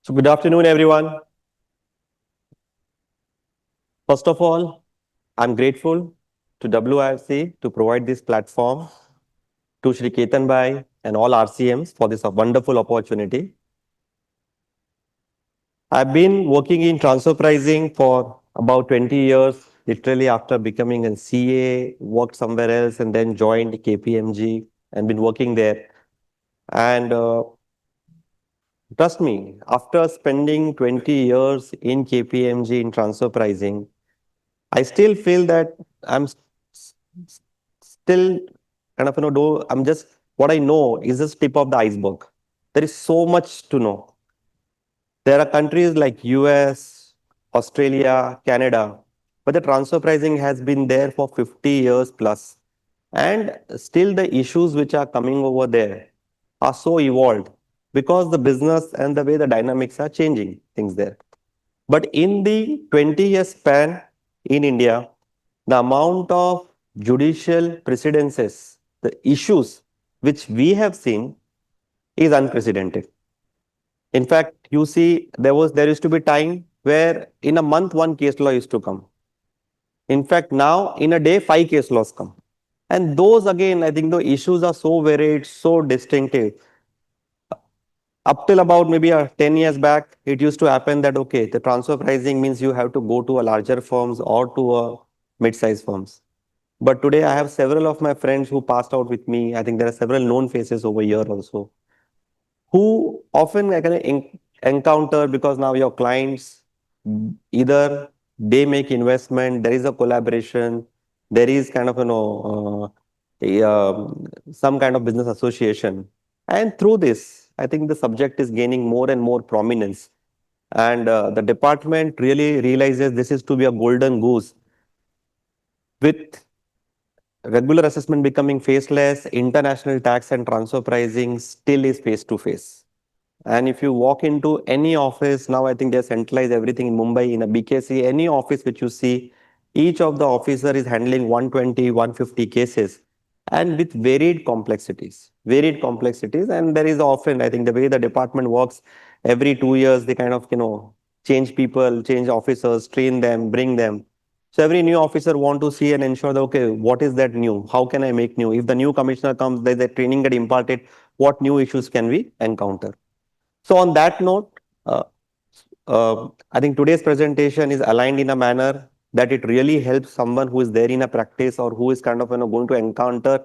So good afternoon, everyone. First of all, I'm grateful to WIFC to provide this platform to Shri Ketan Bhai and all RCMs for this wonderful opportunity. I've been working in transfer pricing for about 20 years, literally after becoming a CA, worked somewhere else and then joined KPMG and been working there. And trust me, after spending 20 years in KPMG in transfer pricing, I still feel that I'm still kind of, do I'm just what I know is just tip of the iceberg. There is so much to know. There are countries like US, Australia, Canada, but the transfer pricing has been there for 50 years plus. And still the issues which are coming over there are so evolved because the business and the way the dynamics are changing things there. But in the 20-year span in India, the amount of judicial precedences, the issues which we have seen is unprecedented. In fact, you see, there used to be time where in a month one case law used to come. In fact, now in a day five case laws come. And those again, I think the issues are so varied, so distinctive. Up till about maybe 10 years back, it used to happen that, okay, the transfer pricing means you have to go to a larger firms or to a mid-sized firms. But today I have several of my friends who passed out with me. I think there are several known faces over here also who often I can encounter because now your clients either they make investment, there is a collaboration, there is kind of some kind of business association, and through this, I think the subject is gaining more and more prominence, and the department really realizes this is to be a golden goose with regular assessment becoming faceless, international tax and transfer pricing still is face to face. And if you walk into any office, now I think they centralize everything in Mumbai in a BKC, any office which you see, each of the officer is handling 120, 150 cases and with varied complexities, And there is often, I think the way the department works, every 2 years, they kind of, change people, change officers, train them, bring them. So every new officer want to see and ensure that, okay, what is that new? How can I make new? If the new commissioner comes, there's a training get imparted, what new issues can we encounter? So on that note, I think today's presentation is aligned in a manner that it really helps someone who is there in a practice or who is kind of going to encounter,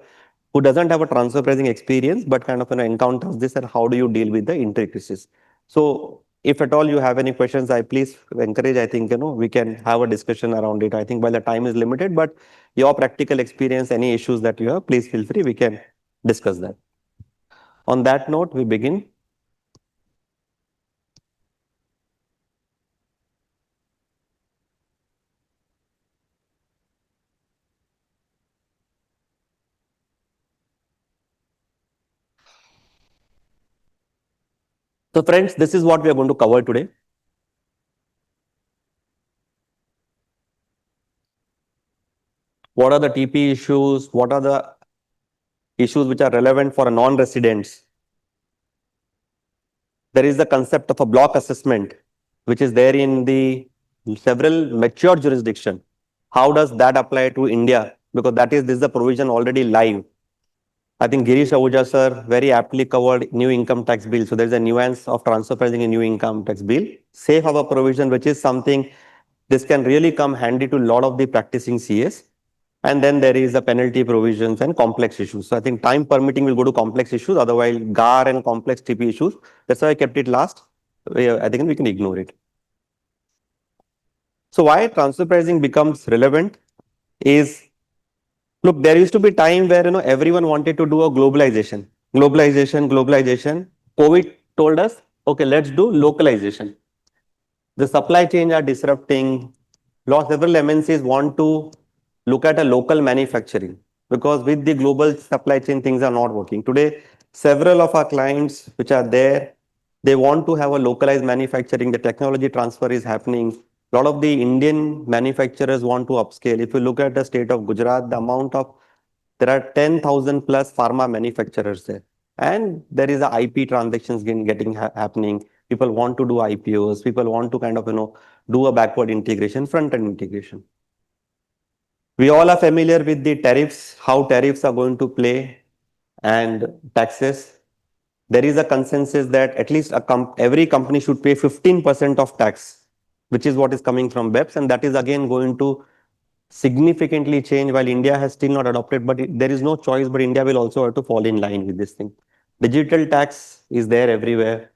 who doesn't have a transfer pricing experience, but kind of encounters this and how do you deal with the intricacies. So if at all you have any questions, I please encourage, I think, we can have a discussion around it. I think while the time is limited, but your practical experience, any issues that you have, please feel free, we can discuss that. On that note, we begin. So friends, this is what we are going to cover today. What are the TP issues? What are the issues which are relevant for a non-residents? There is the concept of a block assessment, which is there in the several mature jurisdiction. How does that apply to India? Because this is the provision already live. I think Girish Ahuja sir very aptly covered new income tax bill. So there's a nuance of transfer pricing in new income tax bill. Safe harbor provision, which is something this can really come handy to a lot of the practicing CS. And then there is the penalty provisions and complex issues. So I think time permitting will go to complex issues. Otherwise, GAR and complex TP issues. That's why I kept it last. I think we can ignore it. So why transfer pricing becomes relevant is, look, there used to be time where everyone wanted to do a globalization. COVID told us, okay, let's do localization. The supply chain are disrupting. Several MNCs want to look at a local manufacturing because with the global supply chain, things are not working. Today, several of our clients which are there, they want to have a localized manufacturing. The technology transfer is happening. A lot of the Indian manufacturers want to upscale. If you look at the state of Gujarat, there are 10,000 plus pharma manufacturers there. And there is a IP transactions getting happening. People want to do IPOs. People want to kind of, do a backward integration, front end integration. We all are familiar with the tariffs, how tariffs are going to play, and taxes. There is a consensus that at least every company should pay 15% of tax, which is what is coming from BEPS, and that is again going to significantly change while India has still not adopted, but there is no choice, but India will also have to fall in line with this thing. Digital tax is there everywhere.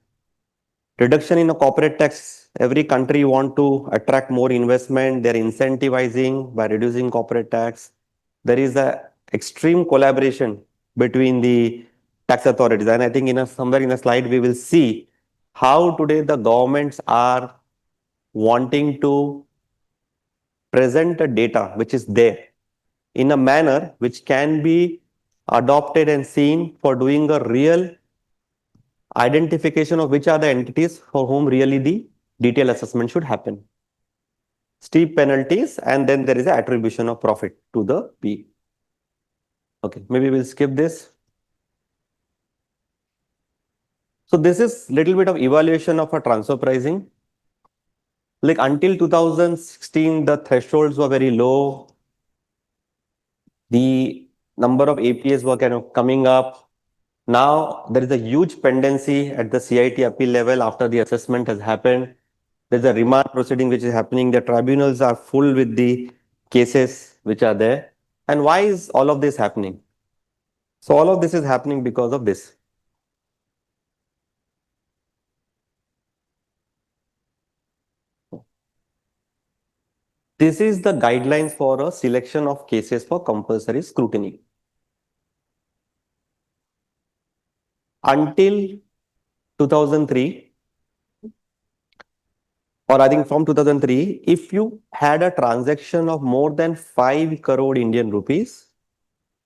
Reduction in a corporate tax. Every country want to attract more investment. They're incentivizing by reducing corporate tax. There is a extreme collaboration between the tax authorities. And I think somewhere in a slide, we will see how today the governments are wanting to present a data which is there in a manner which can be adopted and seen for doing a real identification of which are the entities for whom really the detailed assessment should happen. Steep penalties, and then there is an attribution of profit to the P. Okay, maybe we'll skip this. So this is little bit of evaluation of a transfer pricing. Like until 2016, the thresholds were very low. The number of APAs were kind of coming up. Now there is a huge pendency at the CIT appeal level after the assessment has happened. There's a remand proceeding which is happening. The tribunals are full with the cases which are there. And why is all of this happening? So all of this is happening because of this. This is the guidelines for a selection of cases for compulsory scrutiny. Until 2003, or I think from 2003, if you had a transaction of more than 5 crore Indian rupees,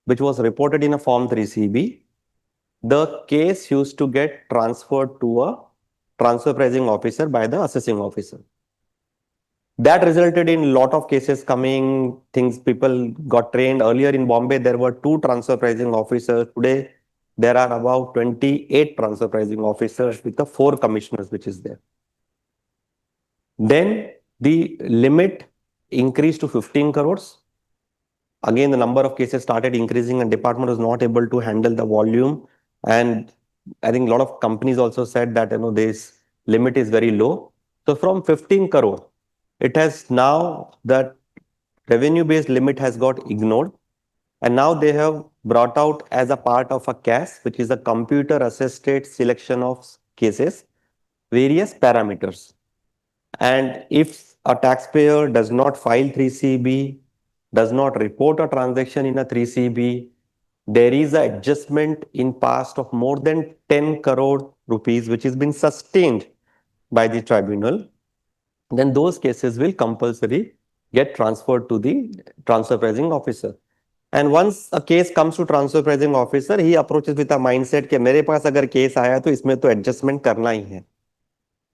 which was reported in a Form 3CB, the case used to get transferred to a transfer pricing officer by the assessing officer. That resulted in a lot of cases coming, things people got trained. Earlier in Bombay, there were 2 transfer pricing officers. Today, there are about 28 transfer pricing officers with the 4 commissioners, which is there. Then the limit increased to 15 crores. Again, the number of cases started increasing and department was not able to handle the volume. And I think a lot of companies also said that, this limit is very low. So from 15 crore, it has now that revenue-based limit has got ignored. And now they have brought out as a part of a CAS, which is a computer-assisted selection of cases, various parameters. And if a taxpayer does not file 3CB, does not report a transaction in a 3CB, there is an adjustment in past of more than 10 crore rupees, which has been sustained by the tribunal, then those cases will compulsory get transferred to the transfer pricing officer. And once a case comes to transfer pricing officer, he approaches with a mindset कि मेरे पास अगर case आया तो इसमें तो adjustment करना ही है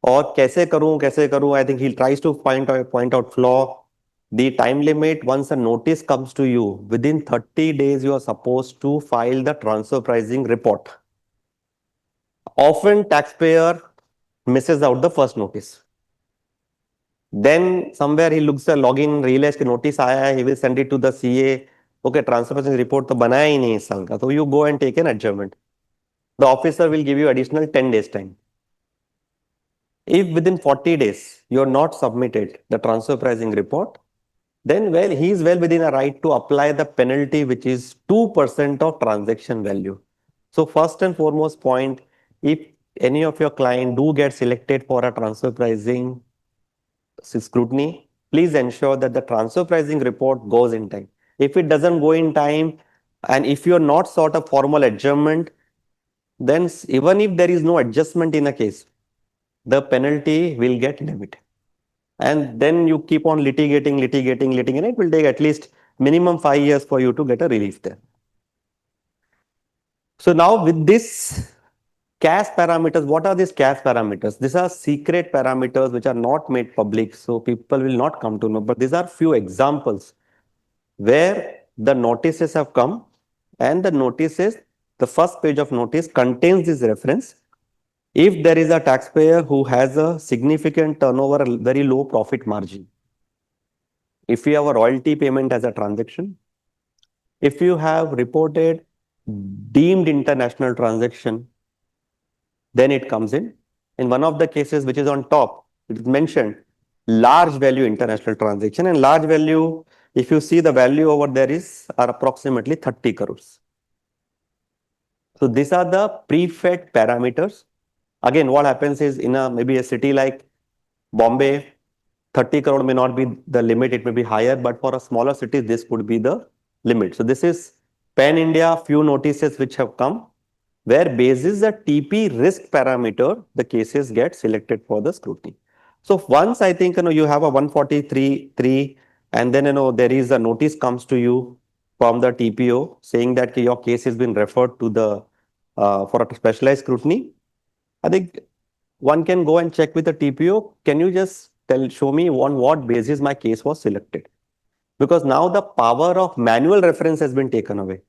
और कैसे करूं I think he tries to point out flaw. The time limit, once a notice comes to you, within 30 days you are supposed to file the transfer pricing report. Often taxpayer misses out the first notice. Then somewhere he looks at login, realize कि notice आया है, he will send it to the CA. Okay, transfer pricing report तो बनाया ही नहीं इस साल का, so you go and take an adjournment. The officer will give you additional 10 days time. If within 40 days you are not submitted the transfer pricing report, then he is well within a right to apply the penalty, which is 2% of transaction value. So first and foremost point, if any of your client do get selected for a transfer pricing scrutiny, please ensure that the transfer pricing report goes in time. If it doesn't go in time, and if you're not sort of formal adjournment, then even if there is no adjustment in a case, the penalty will get limited. And then you keep on litigating, and it will take at least minimum 5 years for you to get a relief there. So now with this CAS parameters, what are these CAS parameters? These are secret parameters which are not made public, so people will not come to know. But these are few examples where the notices have come, and the notices, the first page of notice contains this reference. If there is a taxpayer who has a significant turnover, a very low profit margin, if you have a royalty payment as a transaction, if you have reported deemed international transaction, then it comes in. In one of the cases which is on top, it is mentioned large value international transaction, and large value, if you see the value over there is are approximately 30 crores. So these are the pre-fed parameters. Again, what happens is in a maybe a city like Bombay, 30 crore may not be the limit, it may be higher, but for a smaller city, this could be the limit. So this is pan India, few notices which have come, where basis the TP risk parameter, the cases get selected for the scrutiny. So once I think you have a 143.3, and then there is a notice comes to you from the TPO saying that your case has been referred to the for a specialized scrutiny. I think one can go and check with the TPO. Can you just show me on what basis my case was selected? Because now the power of manual reference has been taken away.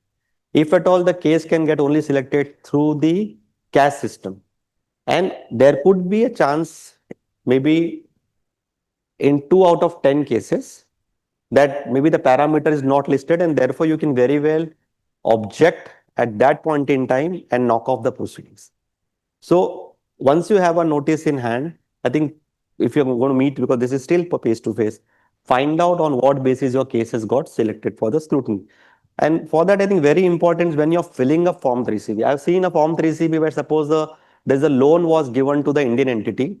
If at all the case can get only selected through the cash system, and there could be a chance, maybe in 2 out of 10 cases, that maybe the parameter is not listed, and therefore you can very well object at that point in time and knock off the proceedings. So once you have a notice in hand, I think if you're going to meet, because this is still face to face, find out on what basis your case has got selected for the scrutiny. And for that, I think very important is when you're filling a Form 3CB. I've seen a Form 3CB where suppose there's a loan was given to the Indian entity,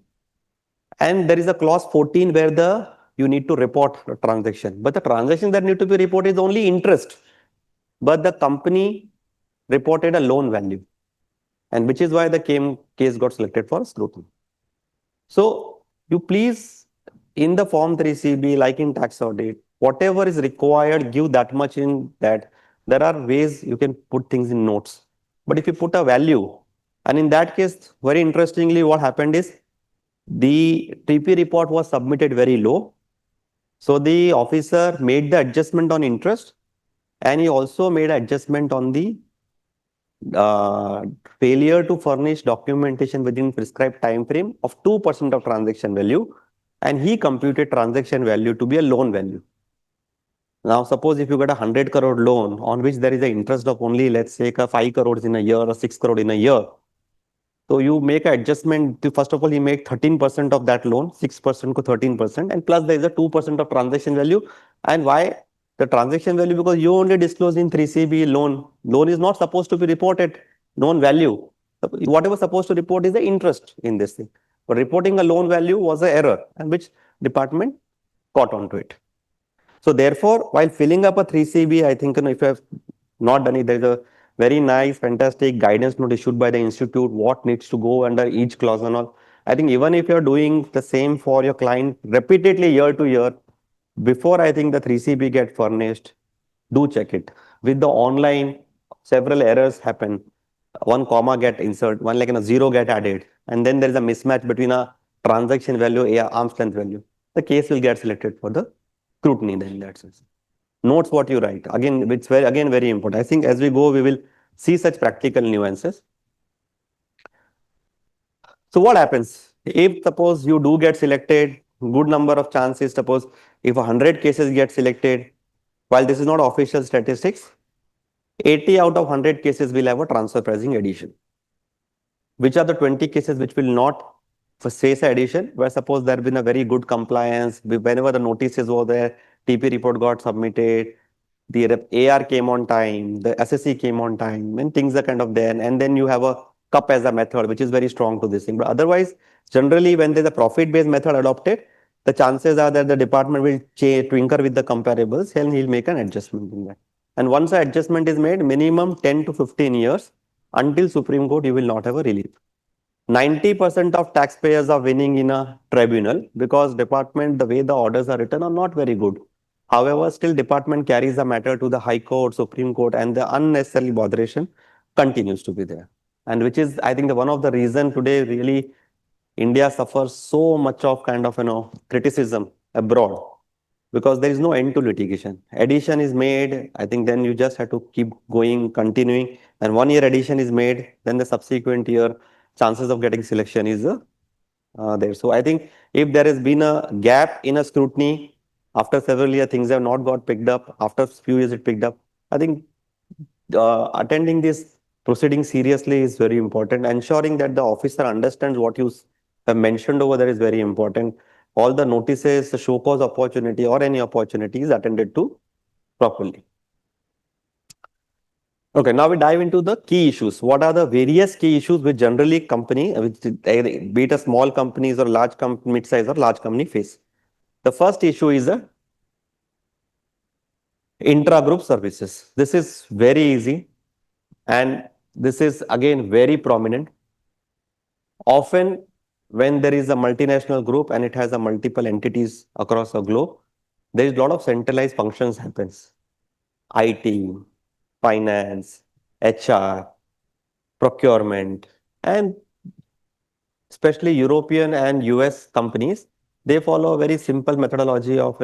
and there is a clause 14 where you need to report the transaction. But the transaction that need to be reported is only interest. But the company reported a loan value, and which is why the case got selected for scrutiny. So you please, in the Form 3CB, like in tax audit, whatever is required, give that much in that. There are ways you can put things in notes. But if you put a value, and in that case, very interestingly, what happened is the TP report was submitted very low. So the officer made the adjustment on interest, and he also made adjustment on the uh, failure to furnish documentation within prescribed time frame of 2% of transaction value, and he computed transaction value to be a loan value. Now, suppose if you get a 100 crore loan on which there is an interest of only, let's say, 5 crores in a year or 6 crore in a year. So you make an adjustment to, first of all, you make 13% of that loan, 6% to 13%, and plus there is a 2% of transaction value. And why the transaction value? Because you only disclose in 3CB loan. Loan is not supposed to be reported, known value. Whatever supposed to report is the interest in this thing. But reporting a loan value was an error, and which department caught onto it. So therefore, while filling up a 3CB, I think if you have not done it, there is a very nice, fantastic guidance note issued by the institute, what needs to go under each clause and all. I think even if you're doing the same for your client repeatedly year to year, before I think the 3CB get furnished, do check it. With the online, several errors happen. One comma get insert, one like zero get added, and then there is a mismatch between a transaction value, a arm's length value. The case will get selected for the scrutiny then in that sense. Notes what you write. Again, it's very important. I think as we go, we will see such practical nuances. So what happens? If suppose you do get selected, good number of chances, suppose if 100 cases get selected, while this is not official statistics, 80 out of 100 cases will have a transfer pricing addition. Which are the 20 cases which will not face addition, where suppose there have been a very good compliance, whenever the notices were there, TP report got submitted, the AR came on time, the SSC came on time, and things are kind of there. And then you have a cup as a method, which is very strong to this thing. But otherwise, generally, when there's a profit-based method adopted, the chances are that the department will tinker with the comparables, and he'll make an adjustment in that. And once the adjustment is made, minimum 10 to 15 years until Supreme Court, you will not have a relief. 90% of taxpayers are winning in a tribunal because department, the way the orders are written are not very good. However, still department carries the matter to the High Court, Supreme Court, and the unnecessary botheration continues to be there. And which is, I think, one of the reason today really India suffers so much of criticism abroad because there is no end to litigation. Addition is made, I think then you just have to keep going, continuing. And 1 year addition is made, then the subsequent year. chances of getting selection is there. So I think if there has been a gap in a scrutiny, after several years things have not got picked up, after few years it picked up, I think attending this proceeding seriously is very important. Ensuring that the officer understands what you have mentioned over there is very important. All the notices, the show cause opportunity or any opportunity is attended to properly. Okay, now we dive into the key issues. What are the various key issues which generally company, be it a small companies or large company, mid-size or large company face? The first issue is the intra-group services. This is very easy and this is again very prominent. Often when there is a multinational group and it has a multiple entities across the globe, there is a lot of centralized functions happens. IT, finance, HR, procurement, and especially European and US companies, they follow a very simple methodology of,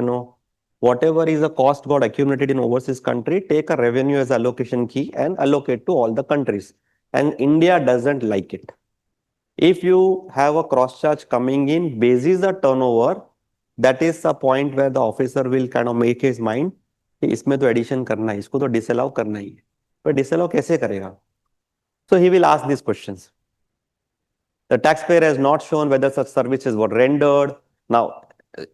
whatever is a cost got accumulated in overseas country, take a revenue as allocation key and allocate to all the countries. And India doesn't like it. If you have a cross charge coming in, basis the turnover, that is a point where the officer will kind of make his mind कि इसमें तो addition करना है, इसको तो disallow करना ही है, पर डिसअलाउ कैसे करेगा? So he will ask these questions. The taxpayer has not shown whether such services were rendered. Now,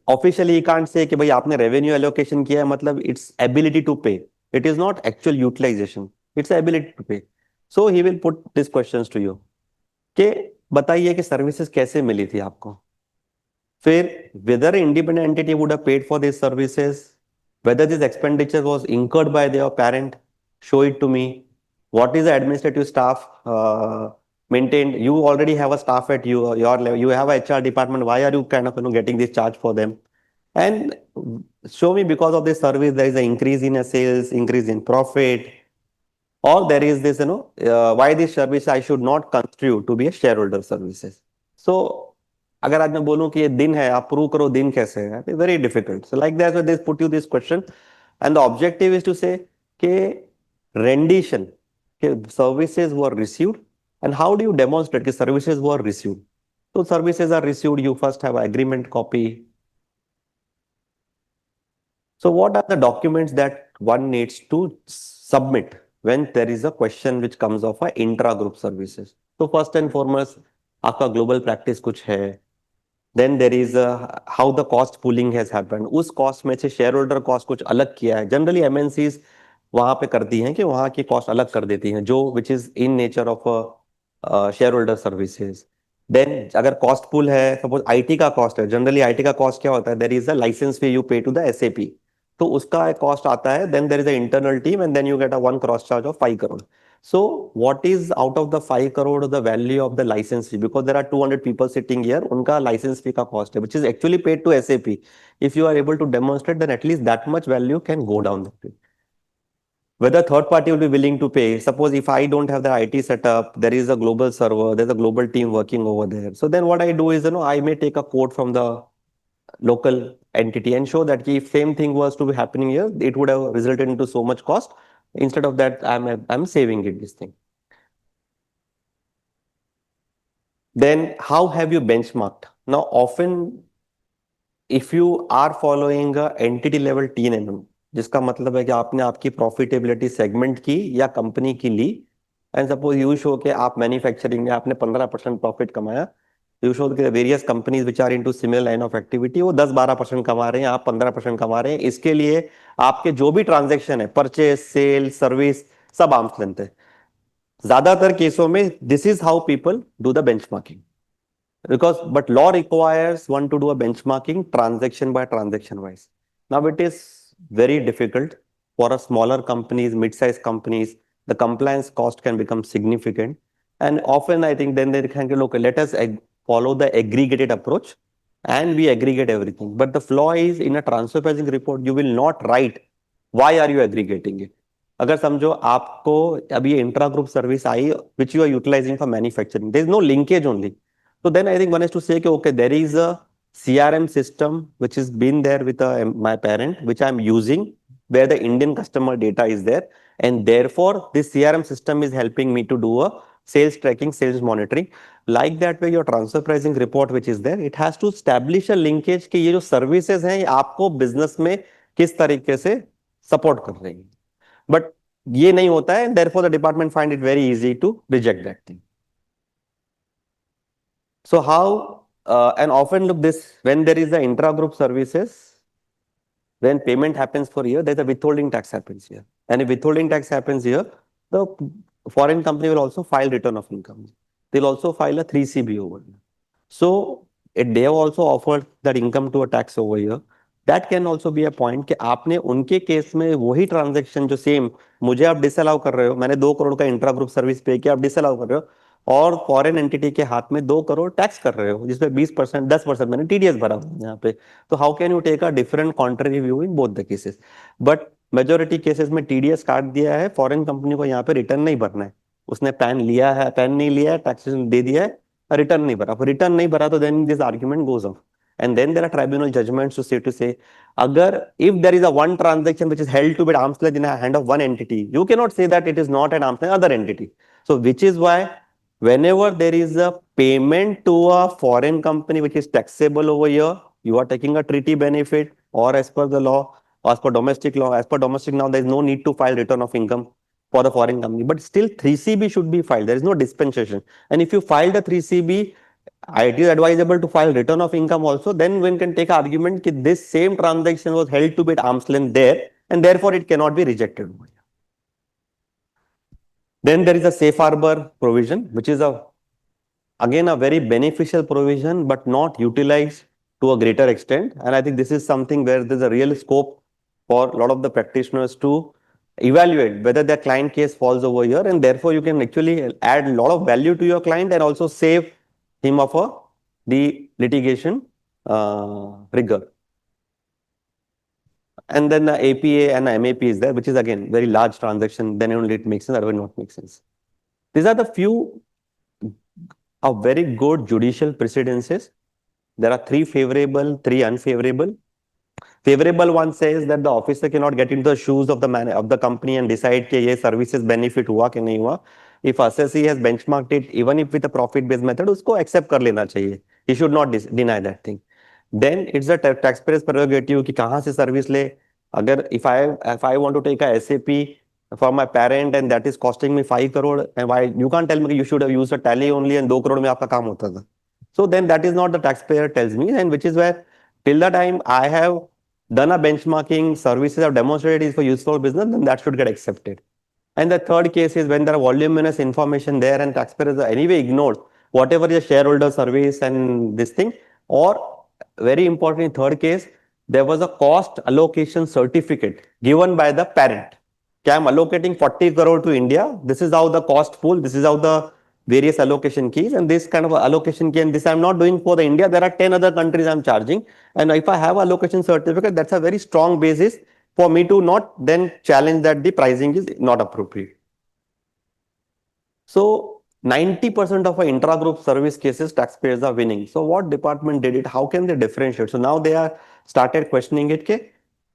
officially he can't say कि भाई आपने revenue allocation किया है, मतलब it's ability to pay. It is not actual utilization. It's ability to pay. So he will put these questions to you. कि बताइए कि services कैसे मिली थी आपको? फिर whether independent entity would have paid for these services, whether this expenditure was incurred by their parent, show it to me. What is the administrative staff maintained? You already have a staff at your level. You have a HR department. Why are you kind of getting this charge for them? And show me because of this service there is an increase in a sales, increase in profit, or there is this, why this service I should not construe to be a shareholder services. So अगर आज मैं बोलूं कि ये दिन है, आप prove करो दिन कैसे है, it's very difficult. So like that, so they put you this question, and the objective is to say कि rendition, कि services were received, and how do you demonstrate कि services were received? So services are received, you first have an agreement copy. So what are the documents that one needs to submit when there is a question which comes of a intra-group services? So first and foremost, आपका global practice कुछ है, then there is how the cost pooling has happened. उस cost में से shareholder cost कुछ अलग किया है. Generally MNCs वहां पे करती हैं कि वहां की cost अलग कर देती हैं, जो which is in nature of a shareholder services. Then अगर cost pool है, suppose IT का cost है, generally IT का cost क्या होता है? There is a license fee you pay to the SAP. तो उसका एक cost आता है, then there is an internal team and then you get a one cross charge of 5 crore. So what is out of the 5 crore the value of the license fee? Because there are 200 people sitting here, उनका license fee का cost है, which is actually paid to SAP. If you are able to demonstrate, then at least that much value can go down. Whether third party will be willing to pay. Suppose if I don't have the IT setup, there is a global server, there's a global team working over there. So then what I do is, I may take a quote from the local entity and show that if same thing was to be happening here, it would have resulted into so much cost. Instead of that, I'm saving it this thing. Then how have you benchmarked? Now, often if you are following a entity level T&M, जिसका मतलब है कि आपने आपकी profitability segment की या company की ली, एंड सपोज यू शो के आप मैन्युफैक्चरिंग में आपने 15% प्रॉफिट कमाया, यू शो के various companies which are into similar line of activity वो 10-12% कमा रहे हैं, आप 15% कमा रहे हैं. इसके लिए आपके जो भी ट्रांजेक्शन है, परचेज, सेल, सर्विस, सब आर्म्स लेंथ है. ज्यादातर केसों में this is how people do the benchmarking. But law requires one to do a benchmarking transaction by transaction wise. Now it is very difficult for a smaller companies, mid-sized companies. The compliance cost can become significant, and often I think then they can look. Let us follow the aggregated approach, and we aggregate everything. But the flaw is in a transfer pricing report, you will not write why are you aggregating it. अगर समझो आपको अभी intra group service I which you are utilizing for manufacturing, there is no linkage only. So then I think one has to say, okay, there is a CRM system which has been there with my parent, which I'm using, where the Indian customer data is there. And therefore, this CRM system is helping me to do a sales tracking, sales monitoring. Like that way, your transfer pricing report which is there, it has to establish a linkage कि ये जो services हैं ये आपको business में किस तरीके से support कर रही हैं. But ये नहीं होता है, and therefore the department find it very easy to reject that thing. So how, and often look this, when there is the intra-group services, when payment happens for here, there's a withholding tax happens here. And if withholding tax happens here, the foreign company will also file return of income. They'll also file a 3CB over here. So they have also offered that income to a tax over here. That can also be a point कि आपने उनके case में वही transaction जो same मुझे आप disallow कर रहे हो, मैंने 2 करोड़ का इंट्रा ग्रुप सर्विस पे किया, आप डिसअलाउ कर रहे हो, और फॉरेन एंटिटी के हाथ में 2 करोड़ टैक्स कर रहे हो जिसमें 20%, 10% मैंने टीडीएस भरा हुआ है यहाँ पे. तो how can you take a different contrary view in both the cases. But majority cases में टीडीएस काट दिया है, फॉरेन कंपनी को यहाँ पे रिटर्न नहीं भरना है. उसने पैन लिया है, पैन नहीं लिया है, टैक्सेशन दे दिया है, रिटर्न नहीं भरा. रिटर्न नहीं भरा तो then this argument goes off. And then there are tribunal judgments to say, agar if there is a one transaction which is held to be at arm's length in a hand of one entity, you cannot say that it is not at arm's length other entity. So which is why whenever there is a payment to a foreign company which is taxable over here, you are taking a treaty benefit, or as per the law, as per domestic law, as per domestic law, there is no need to file return of income for the foreign company. But still 3CB should be filed. There is no dispensation. And if you file the 3CB, it is advisable to file return of income also. Then one can take argument that this same transaction was held to be at arm's length there, and therefore it cannot be rejected. Then there is a safe harbor provision, which is again a very beneficial provision, but not utilized to a greater extent. And I think this is something where there's a real scope for a lot of the practitioners to evaluate whether their client case falls over here, and therefore you can actually add a lot of value to your client and also save him of the litigation rigor. And then the APA and the MAP is there, which is again very large transaction. Then only it makes sense, otherwise not make sense. These are the few of very good judicial precedences. There are 3 favorable, 3 unfavorable. Favorable one says that the officer cannot get into the shoes of the company and decide कि ये services benefit हुआ कि नहीं हुआ. If assessee has benchmarked it, even if with a profit-based method, उसको accept कर लेना चाहिए. He should not deny that thing. Then it's the taxpayer's prerogative कि कहाँ से service ले. अगर if I want to take a SAP for my parent and that is costing me 5 crore, and why you can't tell me you should have used a tally only and 2 crore में आपका काम होता था. So then that is not the taxpayer tells me, and which is where till the time I have done a benchmarking, services have demonstrated is for useful business, then that should get accepted. And the third case is when there are voluminous information there and taxpayers are anyway ignored, whatever is a shareholder service and this thing, or very important, third case, there was a cost allocation certificate given by the parent. Okay, I'm allocating 40 crore to India. This is how the cost pool, this is how the various allocation keys, and this kind of allocation key, and this I'm not doing for the India. There are 10 other countries I'm charging. And if I have allocation certificate, that's a very strong basis for me to not then challenge that the pricing is not appropriate. So 90% of our intra-group service cases, taxpayers are winning. So what department did it? How can they differentiate? So now they are started questioning it कि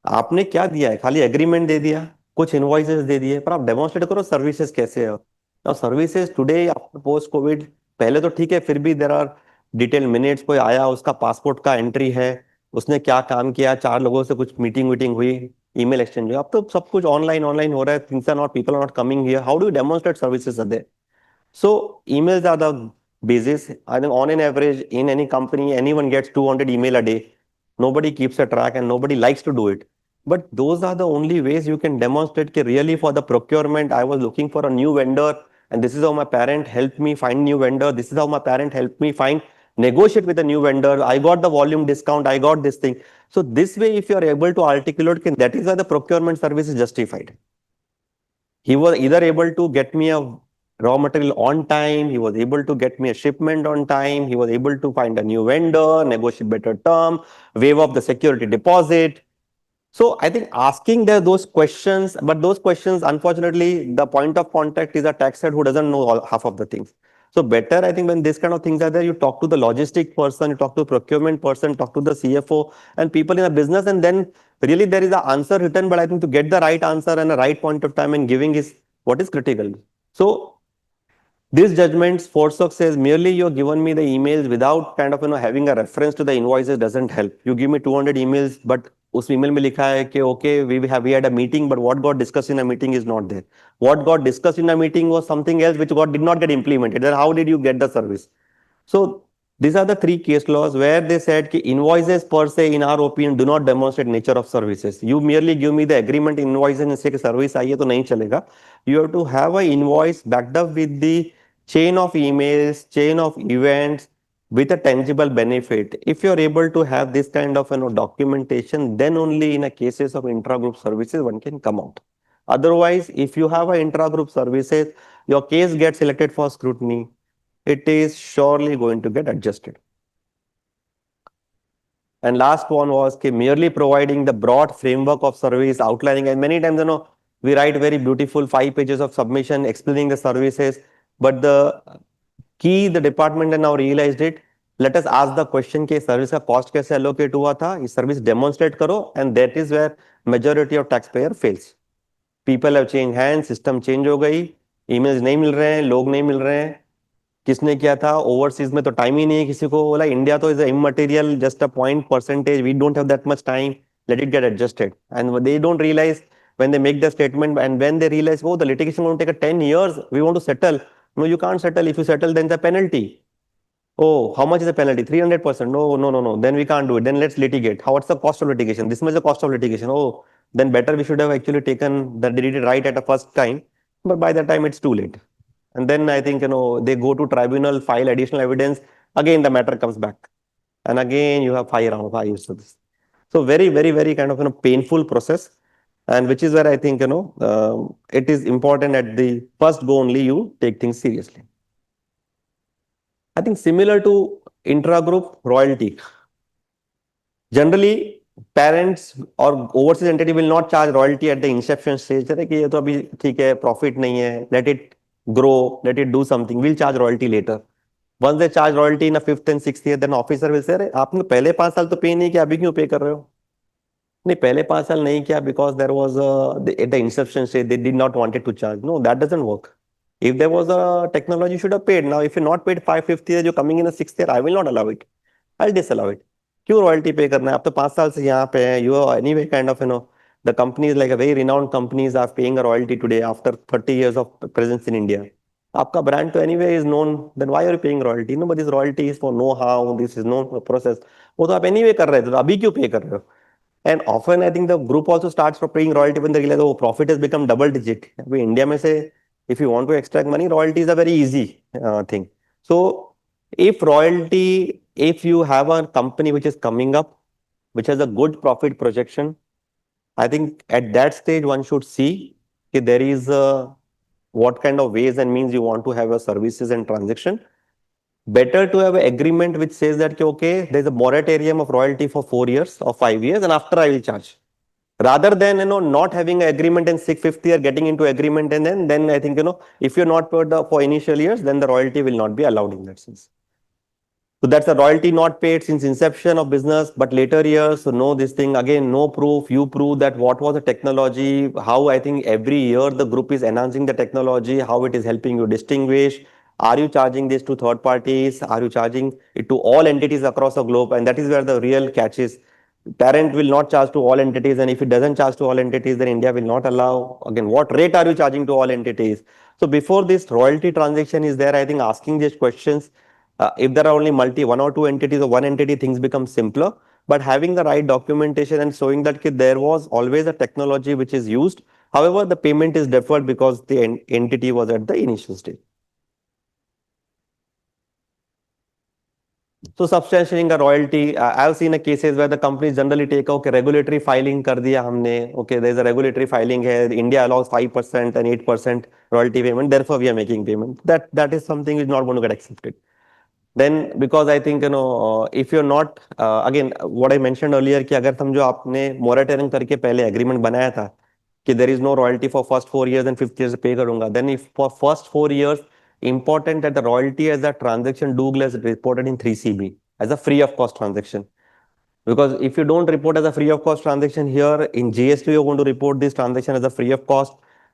आपने क्या दिया है? खाली agreement दे दिया, कुछ invoices दे दिए, पर आप demonstrate करो services कैसे है. Now services today after post COVID, पहले तो ठीक है, फिर भी there are detailed minutes, कोई आया उसका पासपोर्ट का एंट्री है, उसने क्या काम किया, 4 लोगों से कुछ मीटिंग हुई, ईमेल एक्सचेंज हुई. अब तो सब कुछ ऑनलाइन हो रहा है. Things are not, people are not coming here. How do you demonstrate services are there? So emails are the basis. I think on an average in any company, anyone gets 200 email a day. Nobody keeps a track and nobody likes to do it. But those are the only ways you can demonstrate that really for the procurement, I was looking for a new vendor and this is how my parent helped me find new vendor. This is how my parent helped me negotiate with a new vendor. I got the volume discount. I got this thing. So this way, if you are able to articulate, that is why the procurement service is justified. He was either able to get me a raw material on time, he was able to get me a shipment on time, he was able to find a new vendor, negotiate better term, waive off the security deposit. So I think asking those questions, but those questions, unfortunately, the point of contact is a tax head who doesn't know half of the things. So better, I think when this kind of things are there, you talk to the logistic person, you talk to the procurement person, talk to the CFO and people in the business, and then really there is an answer written, but I think to get the right answer and the right point of time and giving is what is critical. So These judgments, Forsok says, merely you've given me the emails without kind of having a reference to the invoices doesn't help. You give me 200 emails, but उस email में लिखा है कि okay, we had a meeting, but what got discussed in a meeting is not there. What got discussed in a meeting was something else which did not get implemented. Then how did you get the service? So these are the three case laws where they said कि invoices per se, in our opinion, do not demonstrate nature of services. You merely give me the agreement invoice and say कि service आई है तो नहीं चलेगा. You have to have a invoice backed up with the chain of emails, chain of events with a tangible benefit. If you are able to have this kind of documentation, then only in a cases of intra-group services one can come out. Otherwise, if you have a intra-group services, your case gets selected for scrutiny, it is surely going to get adjusted. And last one was merely providing the broad framework of service outlining. And many times, we write very beautiful 5 pages of submission explaining the services. But the key, the department now realized it. Let us ask the question कि service का cost कैसे allocate हुआ था, इस service demonstrate करो, and that is where majority of taxpayer fails. People have changed hands, system change हो गई, emails नहीं मिल रहे हैं, लोग नहीं मिल रहे हैं, किसने किया था, ओवरसीज में तो टाइम ही नहीं है किसी को, बोला इंडिया तो is immaterial, just a point percentage, we don't have that much time, let it get adjusted. And they don't realize when they make the statement, and when they realize, oh, the litigation going to take 10 years, we want to settle. No, you can't settle. If you settle, then the penalty. Oh, how much is the penalty? 300%. No, no, no, no. Then we can't do it. Then let's litigate. What's the cost of litigation? This much the cost of litigation. Oh, then better we should have actually taken the did it right at the first time. But by the time it's too late. And then I think, they go to tribunal, file additional evidence. Again, the matter comes back. And again, you have 5 years to this. So very, very, very kind of, painful process. And which is where I think, it is important at the first go only you take things seriously. I think similar to intra-group royalty. Generally, parents or overseas entity will not charge royalty at the inception stage. अरे कि ये तो अभी ठीक है, profit नहीं है, let it grow, let it do something. We'll charge royalty later. Once they charge royalty in a fifth and sixth year, then officer will say, अरे आपने पहले 5 साल तो पे नहीं किया, अभी क्यों पे कर रहे हो? नहीं, पहले 5 साल नहीं किया because there was at the inception stage they did not wanted to charge. No, that doesn't work. If there was a technology, you should have paid. Now, if you're not paid 5th year, you're coming in the 6th year, I will not allow it. I'll disallow it. क्यों royalty पे करना है? आप तो 5 साल से यहाँ पे हैं. You are anyway kind of, the companies like a very renowned companies are paying a royalty today after 30 years of presence in India. आपका brand तो anyway is known. Then why are you paying royalty? No, but this royalty is for know-how. This is known for process. वो तो आप anyway कर रहे थे, तो अभी क्यों पे कर रहे हो? And often I think the group also starts for paying royalty when they realize, oh, profit has become double digit. अभी India में से if you want to extract money, royalty is a very easy thing. So if you have a company which is coming up, which has a good profit projection, I think at that stage one should see if there is what kind of ways and means you want to have a services and transaction. Better to have an agreement which says that, okay, there's a moratorium of royalty for 4 years or 5 years, and after I will charge. Rather than, not having an agreement in fifth year, getting into agreement, and then I think, if you're not paid for initial years, then the royalty will not be allowed in that sense. So that's a royalty not paid since inception of business, but later years, so no, this thing, again, no proof. You prove that what was the technology, how I think every year the group is enhancing the technology, how it is helping you distinguish. Are you charging this to third parties? Are you charging it to all entities across the globe? And that is where the real catch is. Parent will not charge to all entities, and if it doesn't charge to all entities, then India will not allow. Again, what rate are you charging to all entities? So before this royalty transaction is there, I think asking these questions, if there are only one or two entities or one entity, things become simpler. But having the right documentation and showing that there was always a technology which is used. However, the payment is deferred because the entity was at the initial stage. So substantiating a royalty, I've seen cases where the companies generally take, okay, regulatory filing कर दिया हमने, okay, there's a regulatory filing here, India allows 5% and 8% royalty payment, therefore we are making payment. That is something which is not going to get accepted. Then because I think, if you're not, again, what I mentioned earlier, कि अगर समझो आपने moratorium करके पहले agreement बनाया था कि there is no royalty for first 4 years and fifth years pay करूंगा, then if for first 4 years, important that the royalty as a transaction do get reported in 3CB as a free of cost transaction. Because if you don't report as a free of cost transaction here in GST, you're going to report this transaction as a free of cost.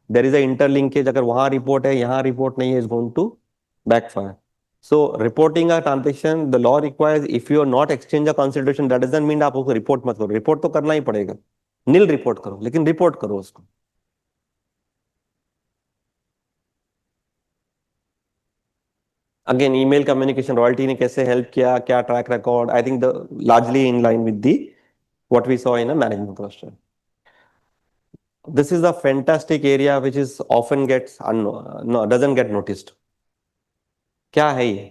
There is a interlinkage. अगर वहाँ report है, यहाँ report नहीं है, is going to backfire. So reporting a transaction, the law requires if you are not exchange a consideration, that doesn't mean आप उसको report मत करो, report तो करना ही पड़ेगा, नील report करो, लेकिन report करो उसको. Again, email communication, royalty ने कैसे help किया, क्या track record, I think the largely in line with the what we saw in a management cluster. This is a fantastic area which is often gets no, doesn't get noticed. क्या है ये?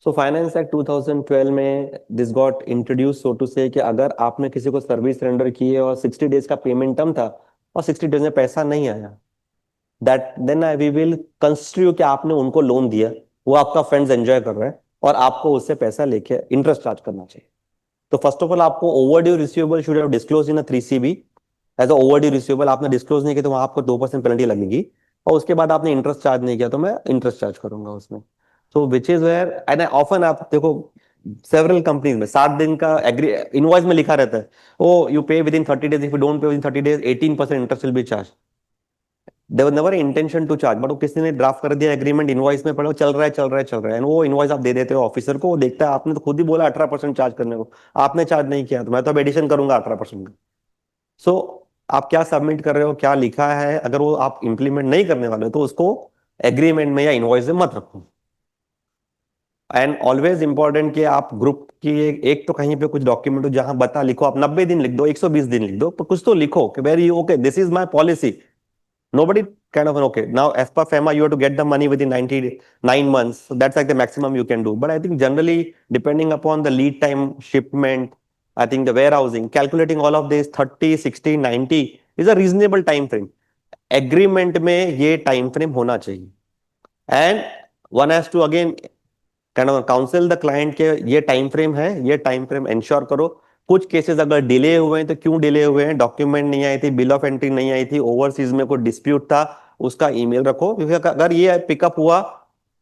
So finance act 2012 में this got introduce so to say कि अगर आपने किसी को service render की है और 60 डेज का पेमेंट टर्म था और 60 डेज में पैसा नहीं आया, that then we will consider कि आपने उनको लोन दिया, वो आपका फंड्स एंजॉय कर रहा है और आपको उससे पैसा लेके इंटरेस्ट चार्ज करना चाहिए. तो फर्स्ट ऑफ ऑल आपको overdue receivable should have disclose in 3CB as a overdue receivable. आपने डिस्क्लोज नहीं किया तो वहां आपको 2% पेनल्टी लगेगी और उसके बाद आपने इंटरेस्ट चार्ज नहीं किया तो मैं इंटरेस्ट चार्ज करूंगा उसमें. So which is where and often आप देखो सेवरल कंपनीज में 7 दिन का एग्री इनवॉइस में लिखा रहता है, oh you pay within 30 days, if you don't pay within 30 days 18% interest will be charge. There was never intention to charge, but वो किसी ने ड्राफ्ट कर दिया एग्रीमेंट, इनवॉइस में पड़ा चल रहा है चल रहा है चल रहा है, एंड वो इनवॉइस आप दे देते हो ऑफिसर को, वो देखता है आपने तो खुद ही बोला 18% चार्ज करने को, आपने चार्ज नहीं किया तो मैं तो अब एडिशन करूंगा 18% का. सो आप क्या सबमिट कर रहे हो, क्या लिखा है, अगर वो आप इंप्लीमेंट नहीं करने वाले हो तो उसको एग्रीमेंट में या इनवॉइस में मत रखो. एंड ऑलवेज इंपॉर्टेंट कि आप ग्रुप की एक तो कहीं पे कुछ डॉक्यूमेंट हो जहां बता लिखो, आप 90 दिन लिख दो, 120 दिन लिख दो, पर कुछ तो लिखो कि very okay this is my policy. Nobody kind of okay. Now, as per FEMA, you have to get the money within 99 months. So that's like the maximum you can do. But I think generally, depending upon the lead time, shipment, I think the warehousing, calculating all of this 30, 60, 90 is a reasonable time frame. Agreement में ये time frame होना चाहिए. And one has to again kind of council the client के ये time frame है, ये time frame ensure करो. कुछ केसेस अगर डिले हुए हैं तो क्यों डिले हुए हैं, डॉक्यूमेंट नहीं आई थी, बिल ऑफ एंट्री नहीं आई थी, ओवरसीज में कोई डिस्प्यूट था, उसका ईमेल रखो. क्योंकि अगर ये पिकअप हुआ,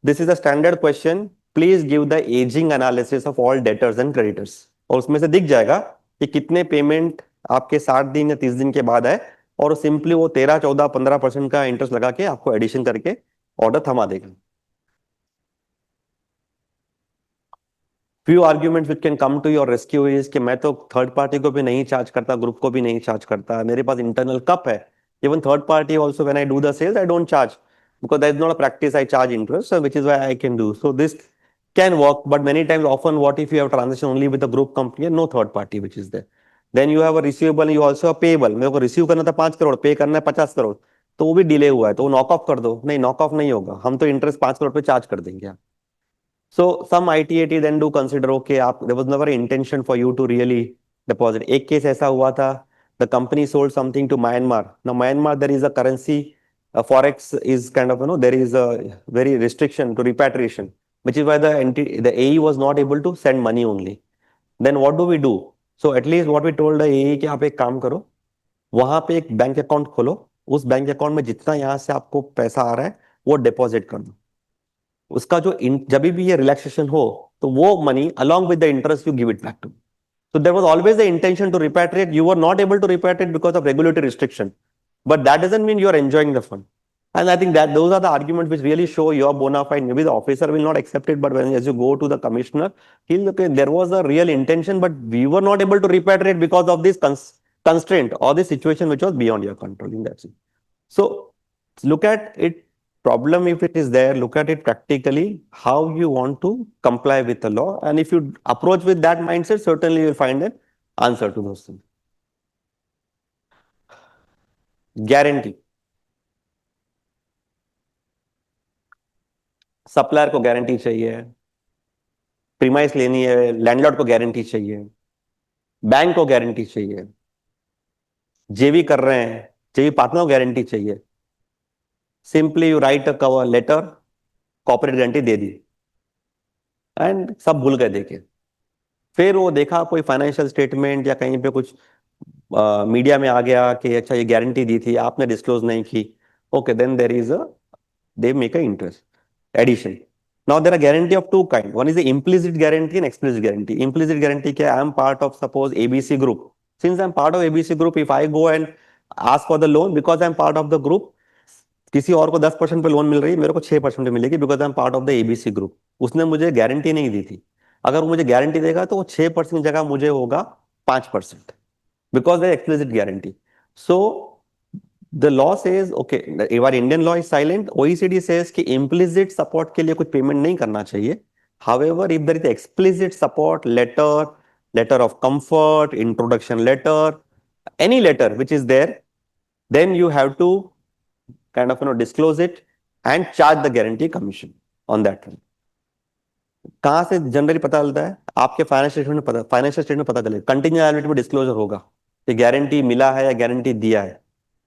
this is a standard question, please give the ageing analysis of all debtors and creditors, और उसमें से दिख जाएगा कि कितने पेमेंट आपके 60 दिन या 30 दिन के बाद आए, और सिंपली वो 13, 14, 15% का इंटरेस्ट लगा के आपको एडिशन करके ऑर्डर थमा देगा. Few arguments which can come to your rescue is कि मैं तो थर्ड पार्टी को भी नहीं चार्ज करता, ग्रुप को भी नहीं चार्ज करता, मेरे पास इंटरनल कप है. Even third party also when I do the sales I don't charge because there is not a practice I charge interest, so which is why I can do. So this can work, but many times, often, what if you have transaction only with the group company and no third party which is there? Then you have a receivable, you also have payable. मेरे को receive करना था 5 करोड़, पे करना है 50 करोड़, तो वो भी डिले हुआ है तो वो नॉक ऑफ कर दो. नहीं, नॉक ऑफ नहीं होगा, हम तो इंटरेस्ट 5 करोड़ पे चार्ज कर देंगे. So some ITAT then do consider, okay, आप there was never intention for you to really deposit. एक केस ऐसा हुआ था, the company sold something to Myanmar. Now Myanmar, there is a currency, forex is kind of, there is a very restriction to repatriation, which is why the AE was not able to send money only. Then what do we do? So at least what we told the AE कि आप एक काम करो, वहां पे एक bank account खोलो, उस बैंक अकाउंट में जितना यहाँ से आपको पैसा आ रहा है वो डिपॉजिट कर दो. उसका जो जब भी ये रिलैक्सेशन हो तो वो money along with the interest you give it back to. So there was always the intention to repatriate. You were not able to repatriate because of regulatory restriction, but that doesn't mean you are enjoying the fund. And I think that those are the arguments which really show your bona fide. Maybe the officer will not accept it, but when as you go to the commissioner, he'll look at there was a real intention, but we were not able to repatriate because of this constraint or this situation which was beyond your control. In that sense. So look at it, problem if it is there, look at it practically, how you want to comply with the law. And if you approach with that mindset, certainly you will find an answer to those things. Guarantee. Supplier को guarantee चाहिए, premise लेनी है, landlord को guarantee चाहिए, bank को guarantee चाहिए, जेवी कर रहे हैं, जेवी पार्टनर को गारंटी चाहिए. Simply you write a cover letter, corporate guarantee दे दी, एंड सब भूल गए देखे. फिर वो देखा कोई फाइनेंशियल स्टेटमेंट या कहीं पे कुछ मीडिया में आ गया कि अच्छा ये गारंटी दी थी, आपने डिस्क्लोज नहीं की. Okay, then there is a they make a interest addition. Now there are guarantee of two kind. One is the implicit guarantee and explicit guarantee. Implicit guarantee क्या, I am part of suppose ABC group. Since I am part of ABC group, if I go and ask for the loan because I am part of the group, किसी और को 10% पे loan मिल रही है, मेरे को 6% पे मिलेगी, because I am part of the ABC group. उसने मुझे गारंटी नहीं दी थी। अगर वो मुझे गारंटी देगा तो वो 6% की जगह मुझे होगा 5%, because they explicit guarantee. So the law says, okay, if our Indian law is silent, OECD says कि implicit support के लिए कुछ payment नहीं करना चाहिए. However, if there is explicit support, letter of comfort, introduction letter, any letter which is there, then you have to kind of disclose it and charge the guarantee commission on that one. कहाँ से generally पता चलता है? आपके financial statement पता चले, contingent liability में disclosure होगा कि गारंटी मिला है या गारंटी दिया है।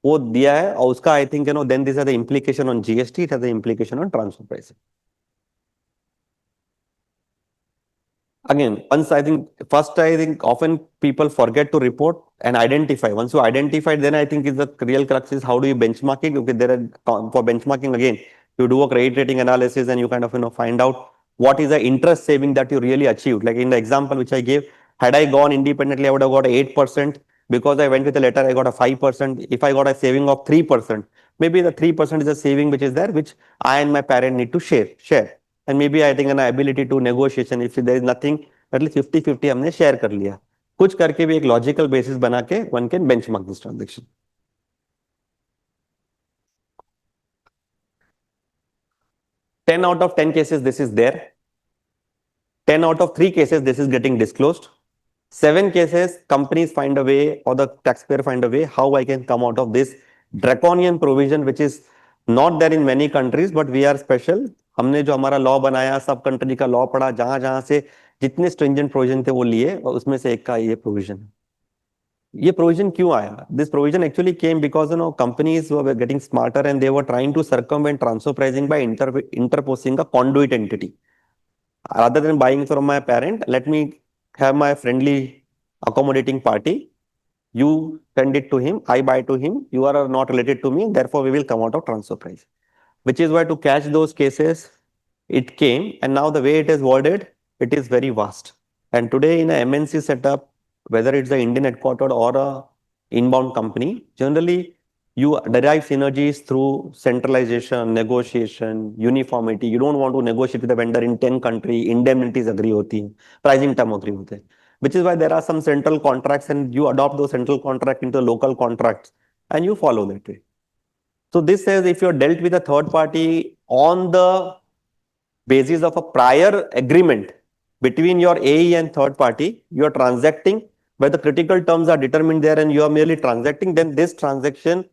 वो दिया है और उसका I think then this are the implication on GST, it has the implication on transfer pricing. Again, once I think, first I think often people forget to report and identify. Once you identify, then I think is the real crux is how do you benchmarking? Okay, there are for benchmarking again, you do a credit rating analysis and you kind of find out what is the interest saving that you really achieved. Like in the example which I gave, had I gone independently, I would have got 8%. Because I went with a letter, I got a 5%. If I got a saving of 3%, maybe the 3% is a saving which is there, which I and my parent need to share. And maybe I think an ability to negotiation, if there is nothing, at least 50-50 हमने share कर लिया, कुछ करके भी एक logical basis बना के one can benchmark this transaction. 10 out of 10 cases this is there, 10 out of 3 cases this is getting disclosed, 7 cases companies find a way or the taxpayer find a way how I can come out of this draconian provision which is not there in many countries but we are special। हमने जो हमारा law बनाया, सब country का law पढ़ा, जहां जहां से जितने स्ट्रिंजेंट प्रोविजन थे वो लिए, और उसमें से एक का ये प्रोविजन है। ये प्रोविजन क्यों आया? This provision actually came because companies were getting smarter and they were trying to circumvent transfer pricing by interposing a conduit entity. Rather than buying from my parent, let me have my friendly accommodating party. You send it to him, I buy to him, you are not related to me, therefore we will come out of transfer price. Which is why to catch those cases, it came, and now the way it is worded, it is very vast. And today in a MNC setup, whether it's the Indian headquartered or a inbound company, generally you derive synergies through centralization, negotiation, uniformity. You don't want to negotiate with a vendor in 10 country, indemnities agree hoti hain, pricing term agree hote hain. Which is why there are some central contracts and you adopt those central contracts into local contracts and you follow that way. So this says if you're dealt with a third party on the basis of a prior agreement between your AE and third party, you are transacting where the critical terms are determined there and you are merely transacting, then this transaction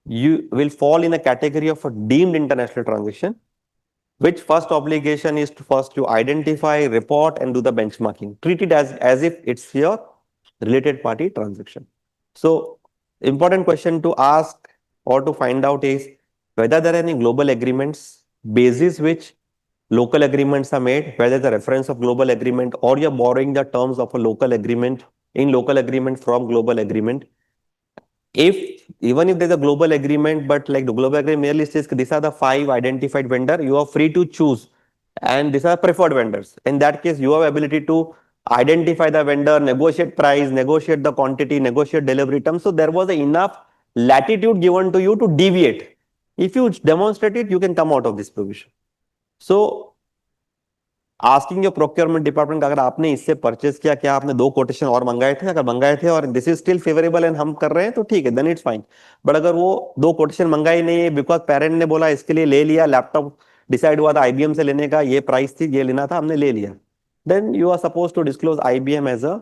you will fall in a category of a deemed international transaction, which first obligation is to first to identify, report and do the benchmarking. Treat it as if it's your related party transaction. So important question to ask or to find out is whether there are any global agreements basis which local agreements are made, whether the reference of global agreement or you're borrowing the terms of a local agreement in local agreement from global agreement. If even if there's a global agreement, but like the global agreement merely says these are the 5 identified vendor, you are free to choose, and these are preferred vendors. In that case, you have ability to identify the vendor, negotiate price, negotiate the quantity, negotiate delivery terms. So there was enough latitude given to you to deviate. If you demonstrate it, you can come out of this provision. So asking your procurement department, अगर आपने इससे purchase किया, क्या आपने 2 quotation और मंगाए थे? अगर मंगाए थे और this is still favourable and हम कर रहे हैं तो ठीक है, देन इट्स फाइन। बट अगर वो 2 कोटेशन मंगाई नहीं है बिकॉज पेरेंट ने बोला इसके लिए ले लिया, लैपटॉप डिसाइड हुआ था आईबीएम से लेने का, ये प्राइस थी, ये लेना था, हमने ले लिया, then you are suppose to disclose IBM as a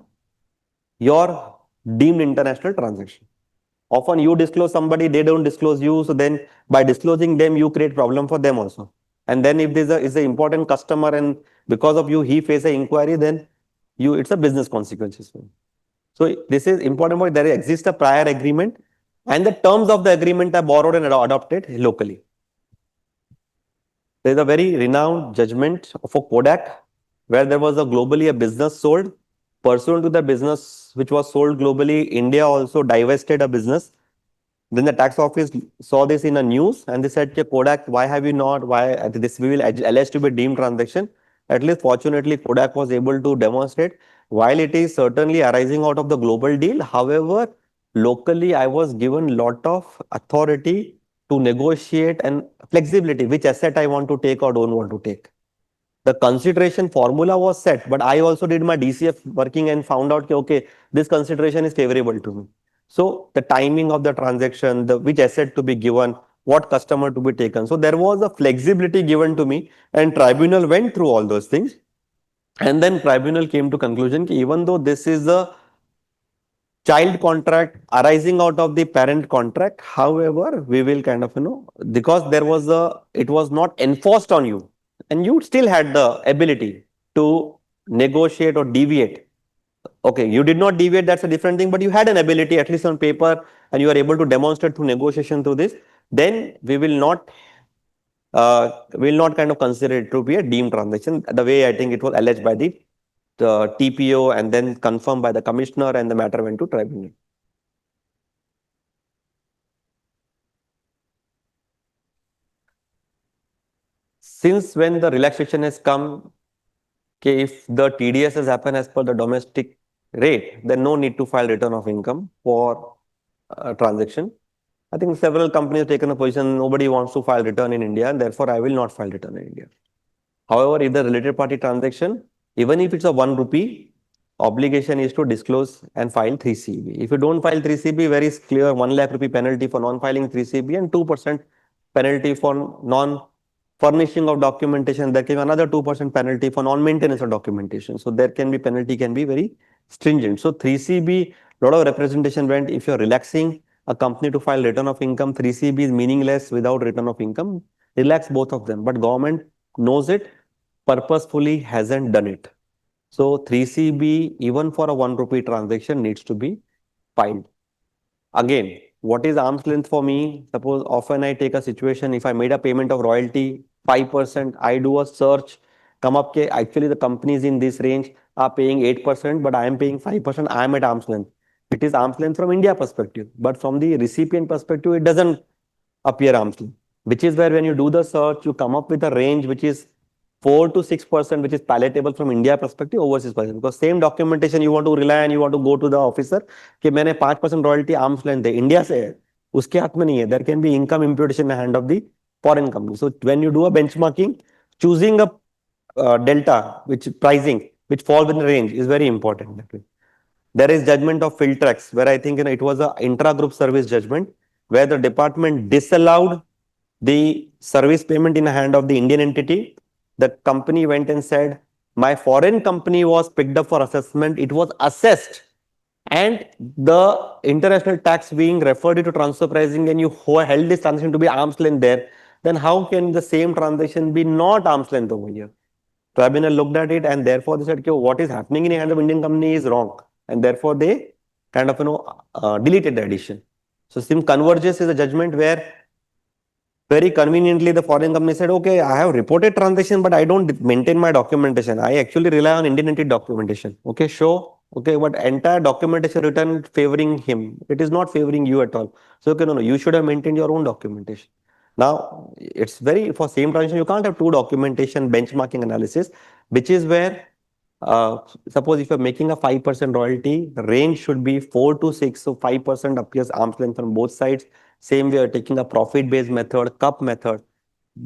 your deemed international transaction. Often you disclose somebody, they don't disclose you. So then by disclosing them, you create problem for them also. And then if there is an important customer and because of you, he face an inquiry, then it's a business consequences. So this is important point. There exists a prior agreement and the terms of the agreement are borrowed and adopted locally. There is a very renowned judgment for Kodak where there was globally a business sold. Pursuant to the business which was sold globally, India also divested a business. Then the tax office saw this in a news and they said, Kodak, why have you not? Why this we will allege to be deemed transaction? At least fortunately, Kodak was able to demonstrate. While it is certainly arising out of the global deal, however, locally I was given lot of authority to negotiate and flexibility, which asset I want to take or don't want to take. The consideration formula was set, but I also did my DCF working and found out, okay, this consideration is favorable to me. So the timing of the transaction, the which asset to be given, what customer to be taken. So there was a flexibility given to me, and tribunal went through all those things. And then tribunal came to conclusion that even though this is a child contract arising out of the parent contract, however, we will kind of, because there was it was not enforced on you, and you still had the ability to negotiate or deviate. Okay, you did not deviate, that's a different thing, but you had an ability, at least on paper, and you are able to demonstrate through negotiation through this, then we will not kind of consider it to be a deemed transaction, the way I think it was alleged by the TPO and then confirmed by the commissioner, and the matter went to tribunal. Since when the relaxation has come, okay, if the TDS has happened as per the domestic rate, then no need to file return of income for transaction. I think several companies have taken a position, nobody wants to file return in India, and therefore I will not file return in India. However, if the related party transaction, even if it's a 1 rupee, obligation is to disclose and file 3CB. If you don't file 3CB, very clear 1 lakh rupee penalty for non-filing 3CB and 2% penalty for non-furnishing of documentation. There can be another 2% penalty for non-maintenance of documentation. So there can be penalty can be very stringent. So 3CB, lot of representation went, if you're relaxing a company to file return of income, 3CB is meaningless without return of income. Relax both of them. But government knows it, purposefully hasn't done it. So 3CB, even for a 1 rupee transaction, needs to be filed. Again, what is arm's length for me? Suppose often I take a situation, if I made a payment of royalty, 5%, I do a search, come up, actually the companies in this range are paying 8%, but I am paying 5%, I am at arm's length. It is arm's length from India perspective, but from the recipient perspective, it doesn't appear arm's length, which is where when you do the search, you come up with a range which is 4 to 6%, which is palatable from India perspective, overseas perspective. Because same documentation you want to rely and you want to go to the officer कि मैंने 5% royalty arm's length है, India से है, उसके हाथ में नहीं है. There can be income imputation in the hand of the foreign company. So when you do a benchmarking, choosing a delta, which pricing, which falls within range is very important. There is judgment of Filtrex, where I think it was a intra-group service judgment, where the department disallowed the service payment in the hand of the Indian entity. The company went and said, my foreign company was picked up for assessment, it was assessed, and the international tax being referred to transfer pricing, and you held this transaction to be arm's length there, then how can the same transaction be not arm's length over here? Tribunal looked at it, and therefore they said, okay, what is happening in the hands of Indian company is wrong, and therefore they kind of deleted the addition. So sim converges is a judgment where very conveniently the foreign company said, okay, I have reported transaction, but I don't maintain my documentation. I actually rely on Indian entity documentation. Okay, show. Okay, but entire documentation written favoring him. It is not favoring you at all. So, okay, no, you should have maintained your own documentation. Now, it's very, for same transaction, you can't have two documentation benchmarking analysis, which is where, suppose if you're making a 5% royalty, the range should be 4 to 6. So 5% appears arm's length on both sides. Same way, you're taking a profit-based method, cup method.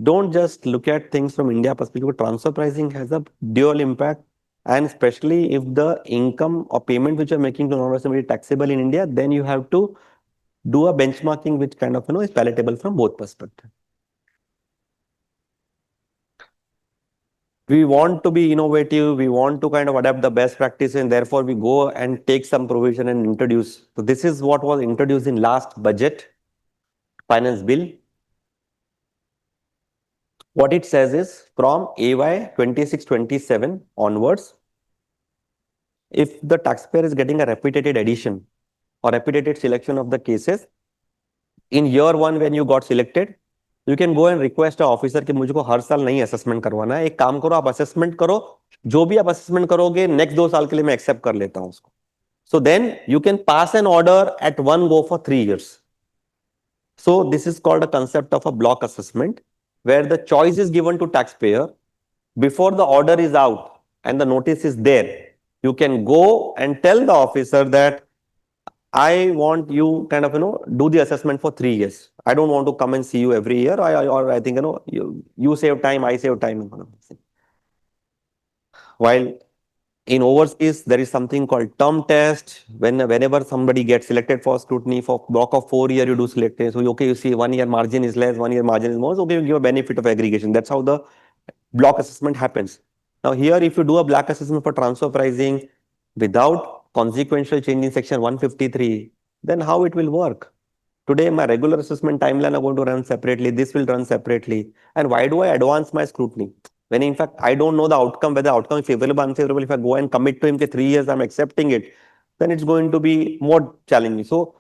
Don't just look at things from India perspective. Transfer pricing has a dual impact, and especially if the income or payment which you're making to non-resident is taxable in India, then you have to do a benchmarking which kind of is palatable from both perspectives. We want to be innovative, we want to kind of adapt the best practice, and therefore we go and take some provision and introduce. So this is what was introduced in last budget finance bill. What it says is from AY 26-27 onwards, if the taxpayer is getting a repeated addition or repeated selection of the cases, in year one when you got selected, you can go and request a officer कि मुझको हर साल नहीं assessment करवाना है, एक काम करो आप assessment करो, जो भी आप assessment करोगे next 2 साल के लिए मैं accept कर लेता हूँ उसको. So then you can pass an order at one go for 3 years. So this is called a concept of a block assessment, where the choice is given to taxpayer before the order is out and the notice is there. You can go and tell the officer that I want you kind of do the assessment for 3 years. I don't want to come and see you every year. Or I think, you save time, I save time. While in overseas, there is something called term test. Whenever somebody gets selected for scrutiny for block of 4 year, you do select it. So, okay, you see 1 year margin is less, 1 year margin is more. So, okay, you give a benefit of aggregation. That's how the block assessment happens. Now, here, if you do a block assessment for transfer pricing without consequential change in section 153, then how it will work? Today, my regular assessment timeline are going to run separately. This will run separately. And why do I advance my scrutiny? When in fact, I don't know the outcome, whether the outcome is favorable or unfavorable. If I go and commit to him for 3 years, I'm accepting it, then it's going to be more challenging. So,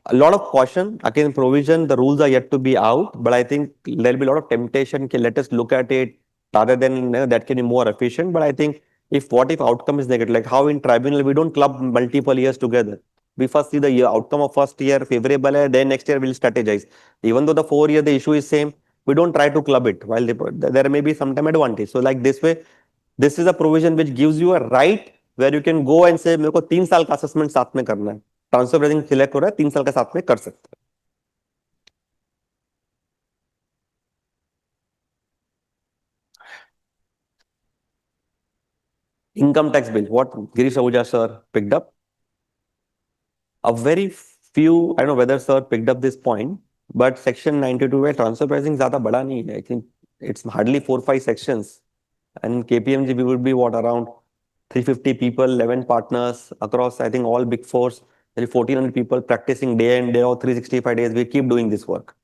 a lot of caution, again, provision, the rules are yet to be out, but I think there'll be a lot of temptation. Okay, let us look at it rather than that can be more efficient. But I think if what if outcome is negative, like how in tribunal we don't club multiple years together. We first see the year outcome of first year favorable, and then next year we'll strategize. Even though the 4 year the issue is same, we don't try to club it. While there may be sometime advantage. So like this way, this is a provision which gives you a right where you can go and say मेरे को 3 साल का assessment साथ में करना है. Transfer pricing select हो रहा है 3 साल का साथ में कर सकते हैं. Income tax bill, what Girish Ahuja sir picked up. A very few, I don't know whether sir picked up this point, but section 92 where transfer pricing ज़्यादा बड़ा नहीं है. I think it's hardly 4 5 sections. And KPMG we would be what around 350 people, 11 partners across I think all big fours. There is 1400 people practicing day in day out 365 days. We keep doing this work.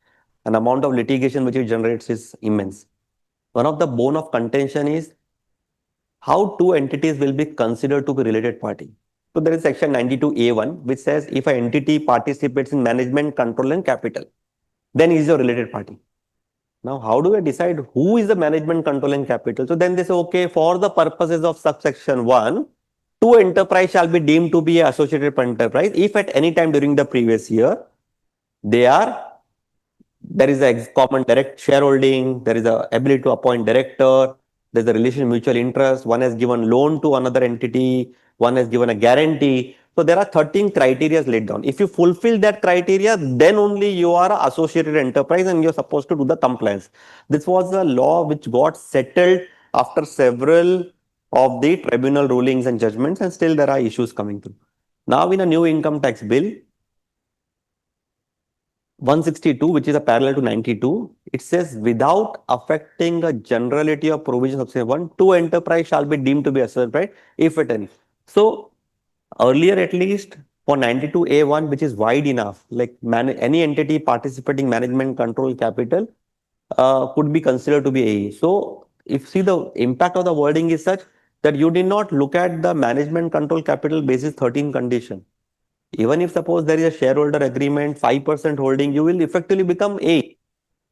An amount of litigation which it generates is immense. One of the bone of contention is how two entities will be considered to be related party. So there is section 92A1 which says if an entity participates in management, control and capital, then is a related party. Now, how do I decide who is the management, control and capital? So then they say, okay, for the purposes of subsection 1, two enterprise shall be deemed to be associated enterprise if at any time during the previous year they are there is a common direct shareholding, there is a ability to appoint director, there's a relation of mutual interest, one has given loan to another entity, one has given a guarantee. So there are 13 criteria laid down. If you fulfill that criteria, then only you are an associated enterprise and you're supposed to do the compliance. This was a law which got settled after several of the tribunal rulings and judgments, and still there are issues coming through. Now in a new income tax bill, 162, which is a parallel to 92, it says without affecting the generality of provisions of say 1, two enterprise shall be deemed to be assessed, right? If at any. So earlier at least for 92A1, which is wide enough, like any entity participating management control capital could be considered to be AE. So if see the impact of the wording is such that you did not look at the management control capital basis 13 condition. Even if suppose there is a shareholder agreement, 5% holding, you will effectively become A.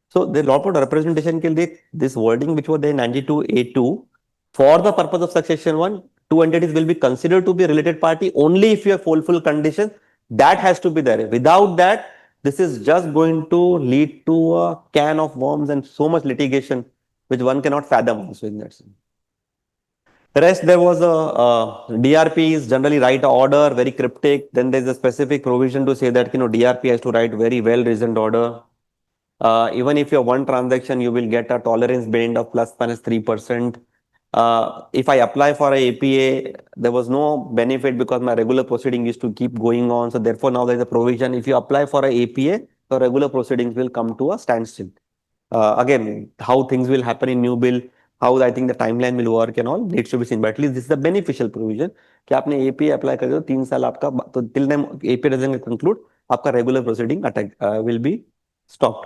So the lot of representation can be this wording which was there in 92A2 for the purpose of succession 1, two entities will be considered to be a related party only if you have fulfilled conditions. That has to be there. Without that, this is just going to lead to a can of worms and so much litigation which one cannot fathom also in that sense. The rest, there was a DRP is generally write a order, very cryptic. Then there's a specific provision to say that, DRP has to write very well reasoned order. Even if you have one transaction, you will get a tolerance band of plus minus 3%. If I apply for a APA, there was no benefit because my regular proceeding used to keep going on. So therefore, now there's a provision. If you apply for a APA, the regular proceedings will come to a standstill. Again, how things will happen in new bill, how I think the timeline will work and all needs to be seen. But at least this is a beneficial provision कि आपने APA apply कर दो 3 साल आपका तो till time APA doesn't conclude आपका regular proceeding attack will be stopped.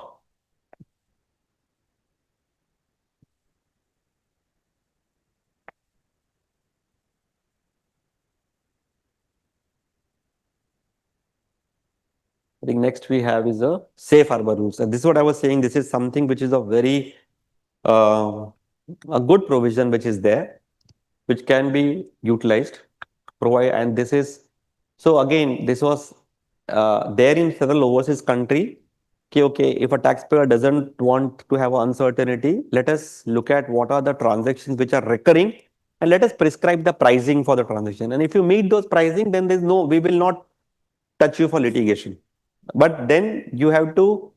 I think next we have is a safe harbor rules. And this is what I was saying. This is something which is a very uh, a good provision which is there, which can be utilized. Provide and this is so again this was there in several overseas country. Okay, if a taxpayer doesn't want to have uncertainty, let us look at what are the transactions which are recurring and let us prescribe the pricing for the transaction. And if you meet those pricing, then we will not touch you for litigation. But then you have to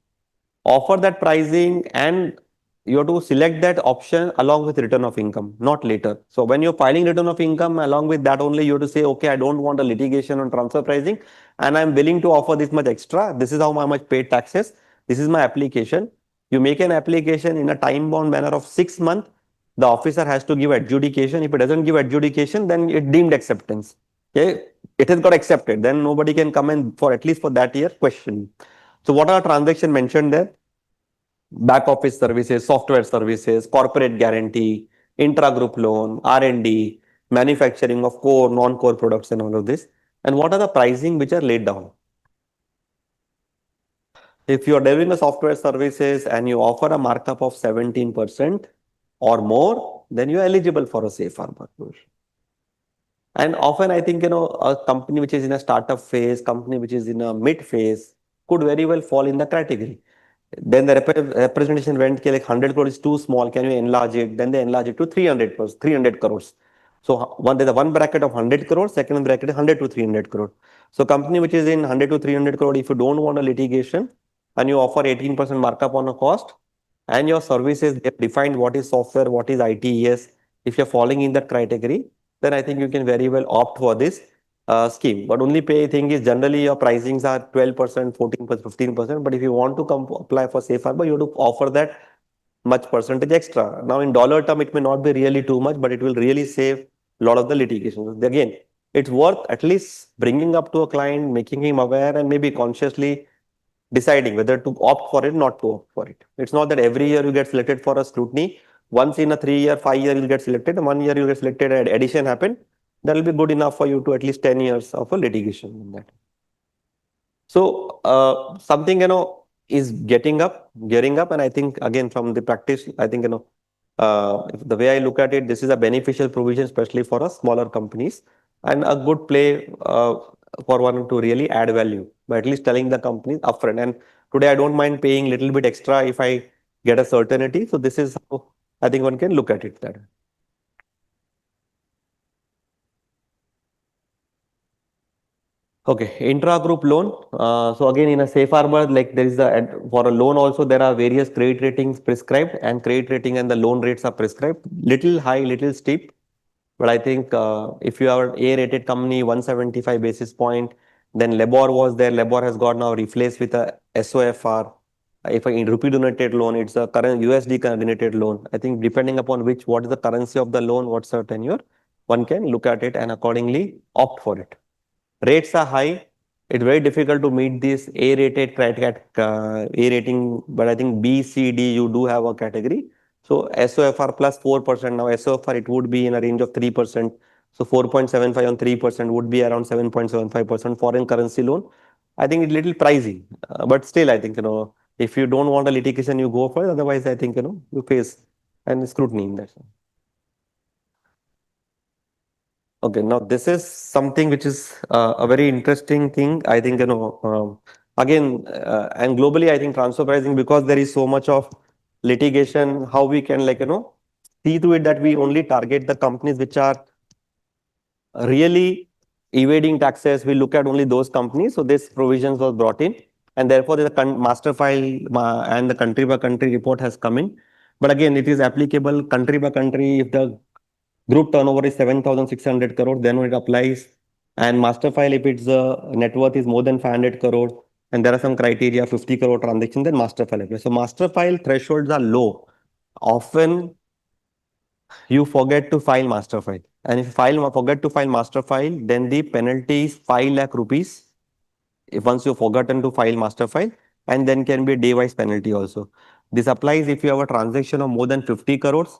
offer that pricing, and you have to select that option along with return of income, not later. So when you're filing return of income, along with that only you have to say, okay, I don't want a litigation on transfer pricing, and I'm willing to offer this much extra. This is how much paid taxes. This is my application. You make an application in a time bound manner of 6 months. The officer has to give adjudication. If it doesn't give adjudication, then it deemed acceptance. Okay, it has got accepted. Then nobody can come and for at least for that year question. So what are transaction mentioned there? Back office services, software services, corporate guarantee, intra-group loan, R&D, manufacturing of core, non-core products and all of this. And what are the pricing which are laid down? If you are delivering a software services and you offer a markup of 17% or more, then you are eligible for a safe harbor. And often I think, a company which is in a startup phase, company which is in a mid phase could very well fall in the category. Then the representation went like 100 crores is too small. Can you enlarge it? Then they enlarge it to 300 crores, 300 crores. So there's a one bracket of 100 crores, second bracket is 100 to 300 crore. So company which is in 100 to 300 crore, if you don't want a litigation and you offer 18% markup on a cost and your services, they have defined what is software, what is ITES. If you're falling in that category, then I think you can very well opt for this scheme. But only pay thing is generally your pricings are 12%, 14%, 15%. But if you want to come apply for safe harbor, you have to offer that much percentage extra. Now in dollar term, it may not be really too much, but it will really save a lot of the litigation. Again, it's worth at least bringing up to a client, making him aware, and maybe consciously deciding whether to opt for it, not to opt for it. It's not that every year you get selected for a scrutiny. Once in a 3 year, 5 year, you'll get selected. And 1 year you get selected and addition happen. That will be good enough for you to at least 10 years of a litigation in that. So something, is gearing up. And I think again, from the practice, I think, the way I look at it, this is a beneficial provision, especially for us smaller companies, and a good play for one to really add value by at least telling the companies upfront. And today, I don't mind paying little bit extra if I get a certainty. So this is how I think one can look at it. That. Okay, intra-group loan. So again, in a safe harbor, like there is for a loan also there are various credit ratings prescribed, and credit rating and the loan rates are prescribed. Little high, little steep. But I think if you are A-rated company, 175 basis point, then LIBOR was there. LIBOR has got now replaced with a SOFR. If in rupee denominated loan, it's a current USD denominated loan. I think depending upon what is the currency of the loan, what's the tenure, one can look at it and accordingly opt for it. Rates are high. It's very difficult to meet this A-rated A rating, but I think B, C, D, you do have a category. So SOFR plus 4%. Now SOFR, it would be in a range of 3%. So 4.75 on 3% would be around 7.75% foreign currency loan. I think it's little pricey, but still I think, if you don't want a litigation, you go for it. Otherwise, I think, you face and scrutiny in that. Okay, now this is something which is a very interesting thing. I think, again, and globally, I think transfer pricing, because there is so much of litigation, how we can, see to it that we only target the companies which are really evading taxes. We look at only those companies. So this provisions was brought in, and therefore the master file and the country by country report has come in. But again, it is applicable country by country. If the group turnover is 7,600 crore, then it applies. And master file, if its net worth is more than 500 crore, and there are some criteria, 50 crore transaction, then master file applies. So master file thresholds are low. Often you forget to file master file. And if you forget to file master file, then the penalty is 5 lakh rupees if once you've forgotten to file master file, and then can be a day-wise penalty also. This applies if you have a transaction of more than 50 crores,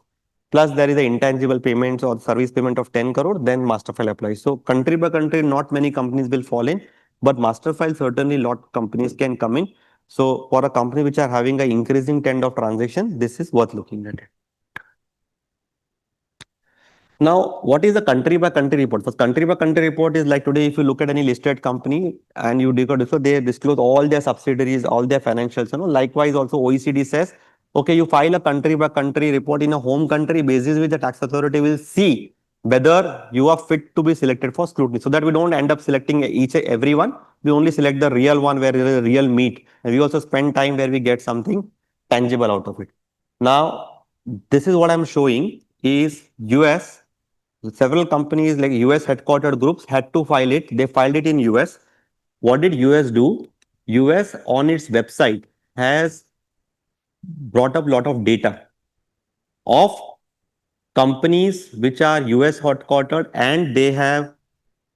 plus there is a intangible payments or service payment of 10 crore, then master file applies. So country by country, not many companies will fall in, but master file certainly lot companies can come in. So for a company which are having an increasing trend of transaction, this is worth looking at it. Now, what is the country by country report? First, country by country report is like today, if you look at any listed company and you decode, so they disclose all their subsidiaries, all their financials. Likewise, also OECD says, okay, you file a country by country report in a home country basis, which the tax authority will see whether you are fit to be selected for scrutiny, so that we don't end up selecting each and everyone. We only select the real one where there is a real meat, and we also spend time where we get something tangible out of it. Now, this is what I'm showing is US. Several companies like US headquartered groups had to file it. They filed it in US. What did US do? US on its website has brought up a lot of data of companies which are US headquartered and they have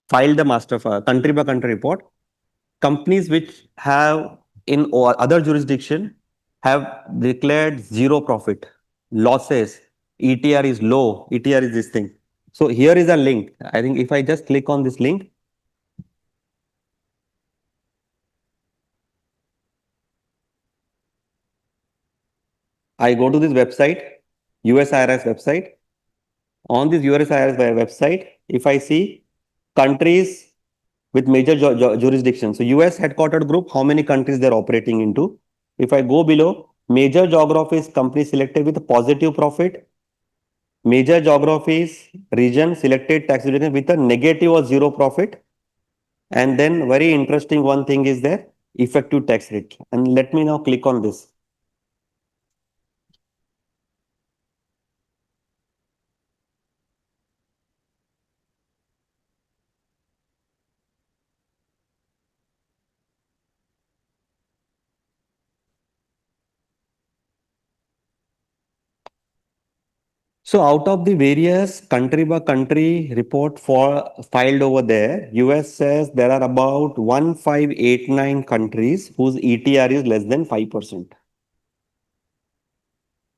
filed the master file, country by country report. Companies which have in other jurisdiction have declared zero profit, losses, ETR is low, ETR is this thing. So here is a link. I think if I just click on this link, I go to this website, USIRS website. On this USIRS website, if I see countries with major jurisdictions. So US headquartered group, how many countries they're operating into. If I go below, major geographies, companies selected with a positive profit, major geographies, region selected tax jurisdiction with a negative or zero profit. And then very interesting one thing is there, effective tax rate. And let me now click on this. So out of the various country by country report for filed over there, US says there are about 1589 countries whose ETR is less than 5%.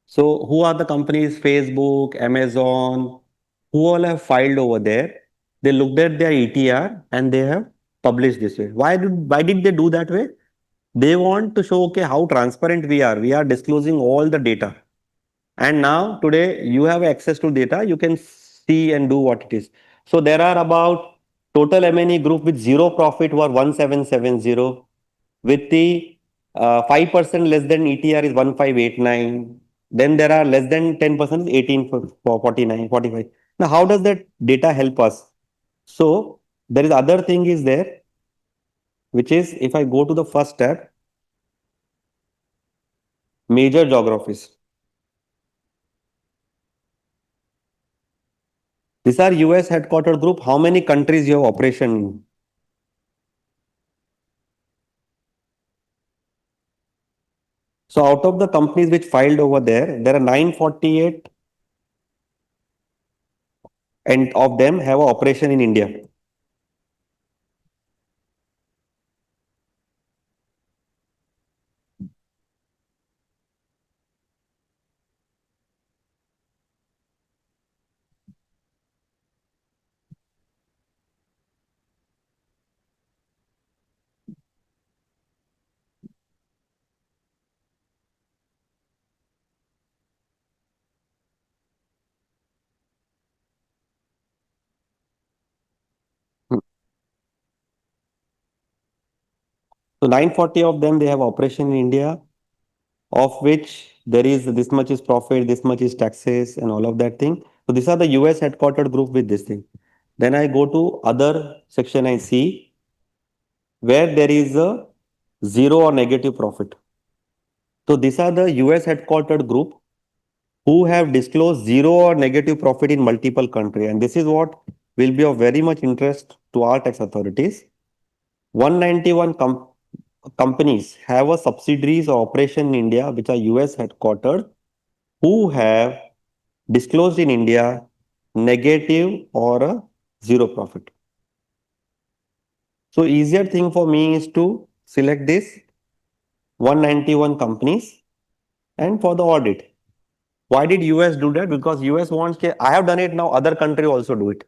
So who are the companies? Facebook, Amazon, who all have filed over there? They looked at their ETR and they have published this way. Why did they do that way? They want to show okay how transparent we are. We are disclosing all the data. And now today you have access to data, you can see and do what it is. So there are about total M&E group with zero profit were 1770, with the 5% less than ETR is 1589. Then there are less than 10% is 1849, 45. Now how does that data help us? So there is other thing is there, which is if I go to the first tab, major geographies. These are US headquartered group. How many countries you have operation in? So out of the companies which filed over there are 948 and of them have a operation in India. So 940 of them they have operation in India, of which there is this much is profit, this much is taxes and all of that thing. So these are the US headquartered group with this thing. Then I go to other section I see where there is a zero or negative profit. So these are the US headquartered group who have disclosed zero or negative profit in multiple countries. And this is what will be of very much interest to our tax authorities. 191 companies have a subsidiaries or operation in India which are US headquartered who have disclosed in India negative or a zero profit. So easier thing for me is to select this 191 companies and for the audit. Why did US do that? Because US wants, I have done it now, other country also do it.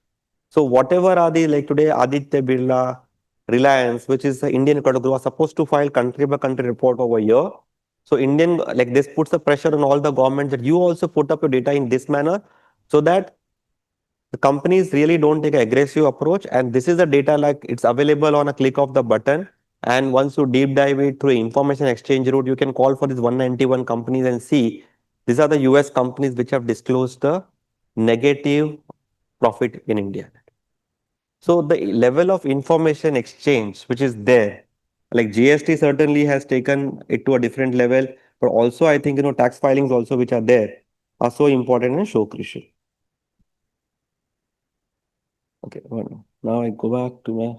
So whatever are the, like today, Aditya Birla, Reliance, which is the Indian category, are supposed to file country by country report over here. So Indian, like this puts the pressure on all the governments that you also put up your data in this manner so that the companies really don't take an aggressive approach. And this is the data like it's available on a click of the button. And once you deep dive it through information exchange route, you can call for these 191 companies and see these are the US companies which have disclosed the negative profit in India. So the level of information exchange which is there, like GST certainly has taken it to a different level, but also I think tax filings also which are there are so important and show crucial. Okay, well, now I go back to my.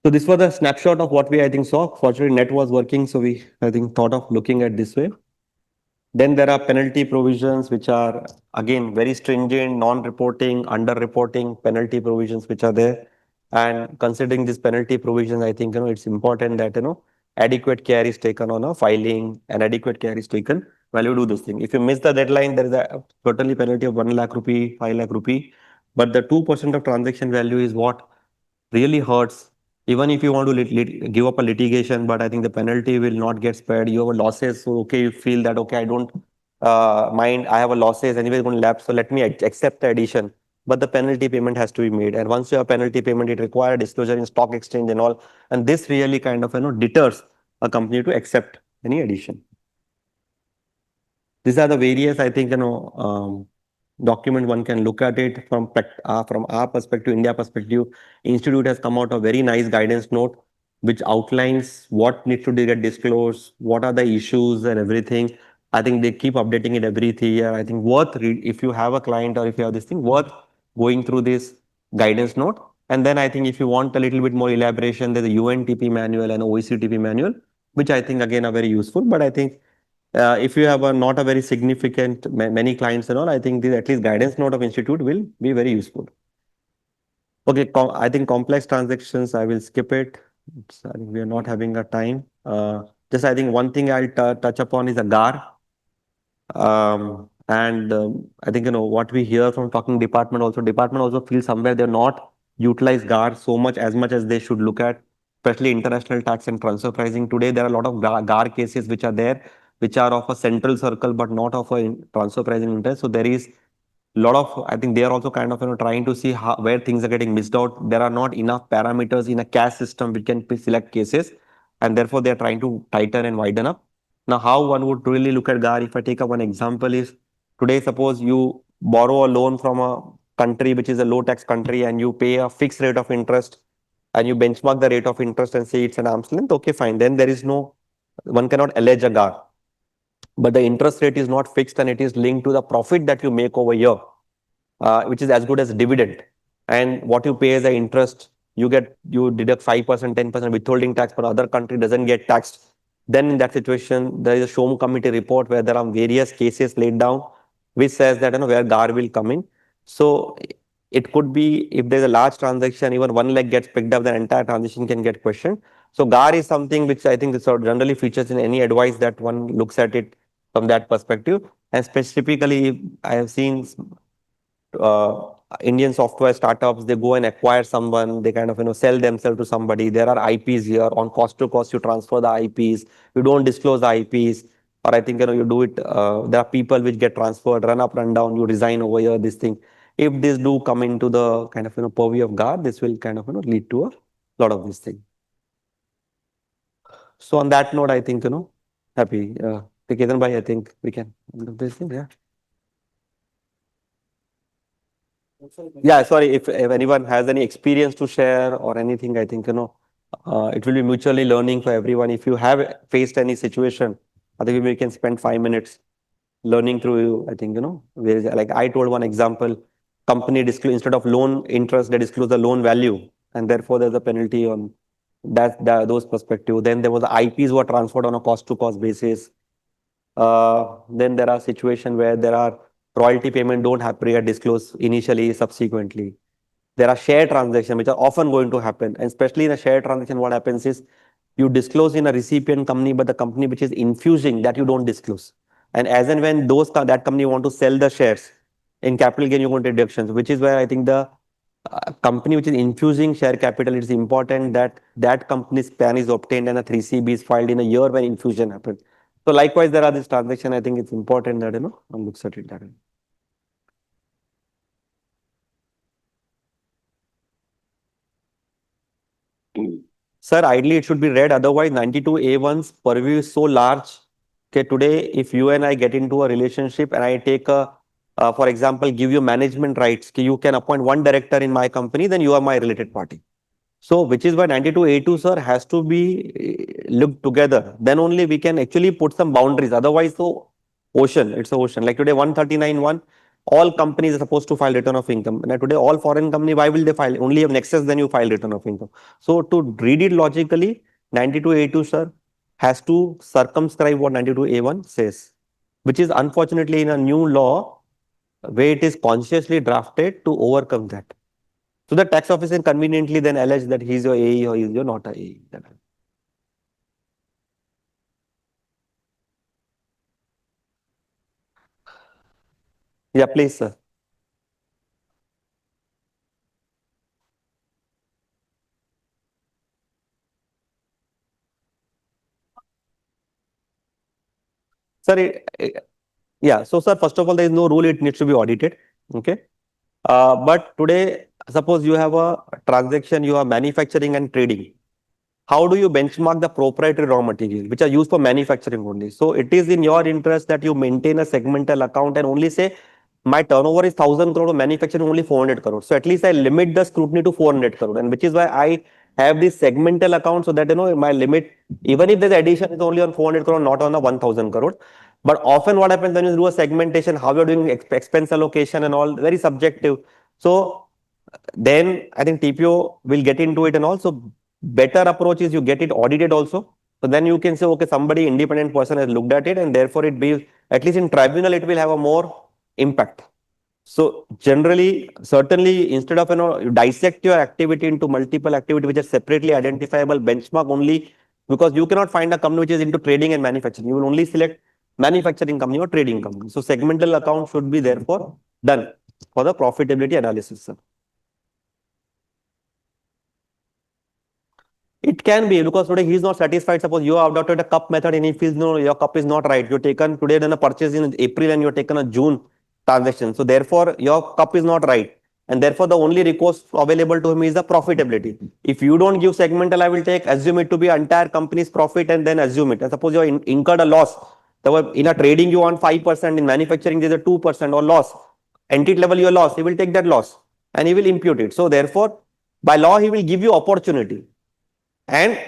So this was a snapshot of what we I think saw. Fortunately, net was working, so we I think thought of looking at this way. Then there are penalty provisions which are again very stringent, non-reporting, under-reporting penalty provisions which are there. And considering these penalty provisions, I think it's important that adequate care is taken on a filing and adequate care is taken while you do this thing. If you miss the deadline, there is a certainly penalty of 1 lakh rupee, 5 lakh rupee. But the 2% of transaction value is what really hurts. Even if you want to give up a litigation, but I think the penalty will not get spared. You have a losses, so okay, you feel that okay, I don't mind. I have a losses anyway, it's going to lapse, so let me accept the addition. But the penalty payment has to be made, and once you have penalty payment, it requires disclosure in stock exchange and all. And this really kind of deters a company to accept any addition. These are the various, I think, document one can look at it from our perspective, India perspective. Institute has come out a very nice guidance note which outlines what needs to get disclosed, what are the issues and everything. I think they keep updating it every 3 year. I think if you have a client or if you have this thing, worth going through this guidance note. And then I think if you want a little bit more elaboration, there's a UNTP manual and OECTP manual, which I think again are very useful. But I think if you have not a very significant many clients and all, I think the at least guidance note of institute will be very useful. Okay, I think complex transactions, I will skip it. I think we are not having a time. Just I think one thing I'll touch upon is a GAR. And I think what we hear from talking department also feels somewhere they're not utilize GAR so much as they should look at, especially international tax and transfer pricing. Today there are a lot of GAR cases which are there, which are of a central circle but not of a transfer pricing interest. So there is a lot of, I think they are also kind of trying to see where things are getting missed out. There are not enough parameters in a cash system which can select cases, and therefore they are trying to tighten and widen up. Now, how one would really look at GAR, if I take up one example, is today, suppose you borrow a loan from a country which is a low tax country and you pay a fixed rate of interest and you benchmark the rate of interest and say it's an arm's length, okay, fine. Then there is no, one cannot allege a GAR. But the interest rate is not fixed and it is linked to the profit that you make over here, which is as good as dividend. And what you pay as a interest, you deduct 5%, 10% withholding tax, but other country doesn't get taxed. Then in that situation, there is a Shom committee report where there are various cases laid down, which says that where GAR will come in. So it could be if there's a large transaction, even one leg gets picked up, the entire transaction can get questioned. So GAR is something which I think this generally features in any advice that one looks at it from that perspective. And specifically, I have seen uh, Indian software startups, they go and acquire someone, they kind of sell themselves to somebody. There are IPs here on cost to cost. You transfer the IPs, you don't disclose the IPs, or I think you do it. There are people which get transferred, run up, run down. You resign over here. This thing, if this do come into the kind of purview of guard, this will kind of lead to a lot of this thing. So on that note, I think happy. Ketan bhai, I think we can end up this thing. Yeah. Yeah, sorry, if anyone has any experience to share or anything, I think, it will be mutually learning for everyone. If you have faced any situation, I think we can spend 5 minutes learning through, I think, like I told one example, company disclose instead of loan interest, they disclose the loan value, and therefore there's a penalty on those perspective. Then there was the IPs were transferred on a cost to cost basis. Then there are situations where there are royalty payment don't have prior disclose initially, subsequently. There are share transactions which are often going to happen. And especially in a share transaction, what happens is you disclose in a recipient company, but the company which is infusing that you don't disclose. And as and when that company want to sell the shares in capital gain, you want deductions, which is where I think the company which is infusing share capital, it is important that that company's PAN is obtained and a 3CB is filed in a year when infusion happens. So likewise, there are these transactions. I think it's important that one looks at it that way. Sir, ideally it should be read. Otherwise, 92A1's purview is so large. Okay, today, if you and I get into a relationship and I take for example, give you management rights, okay, you can appoint one director in my company, then you are my related party. So, which is why 92A2, sir, has to be looked together. Then only we can actually put some boundaries. Otherwise, so ocean, it's a ocean. Like today, 139(1), all companies are supposed to file return of income. And today, all foreign company, why will they file? Only have nexus, then you file return of income. So, to read it logically, 92A2, sir, has to circumscribe what 92A1 says, which is unfortunately in a new law where it is consciously drafted to overcome that. So the tax officer conveniently then allege that he's your AE or he's your not a AE. Yeah, please, sir. Sir, yeah. So, sir, first of all, there is no rule it needs to be audited. Okay. But today, suppose you have a transaction, you are manufacturing and trading. How do you benchmark the proprietary raw material, which are used for manufacturing only? So it is in your interest that you maintain a segmental account and only say, my turnover is 1,000 crore, manufacturing only 400 crore. So at least I limit the scrutiny to 400 crore, and which is why I have this segmental account so that my limit, even if there's addition, is only on 400 crore, not on a 1,000 crore. But often what happens when you do a segmentation, how you're doing expense allocation and all, very subjective. So then I think TPO will get into it, and also better approach is you get it audited also. So then you can say, okay, somebody independent person has looked at it, and therefore it be at least in tribunal it will have a more impact. So generally, certainly instead of you dissect your activity into multiple activity which are separately identifiable, benchmark only, because you cannot find a company which is into trading and manufacturing. You will only select manufacturing company or trading company. So segmental account should be therefore done for the profitability analysis, sir. It can be because today he is not satisfied. Suppose you have adopted a cup method and he feels no, your cup is not right. You're taken today, then a purchase in April and you're taken a June transaction. So therefore, your cup is not right. And therefore, the only recourse available to him is the profitability. If you don't give segmental, I will take, assume it to be entire company's profit and then assume it. And suppose you incurred a loss. In a trading, you want 5%, in manufacturing, there's a 2% or loss. Entity level, you loss. He will take that loss and he will impute it. So therefore, by law, he will give you opportunity. And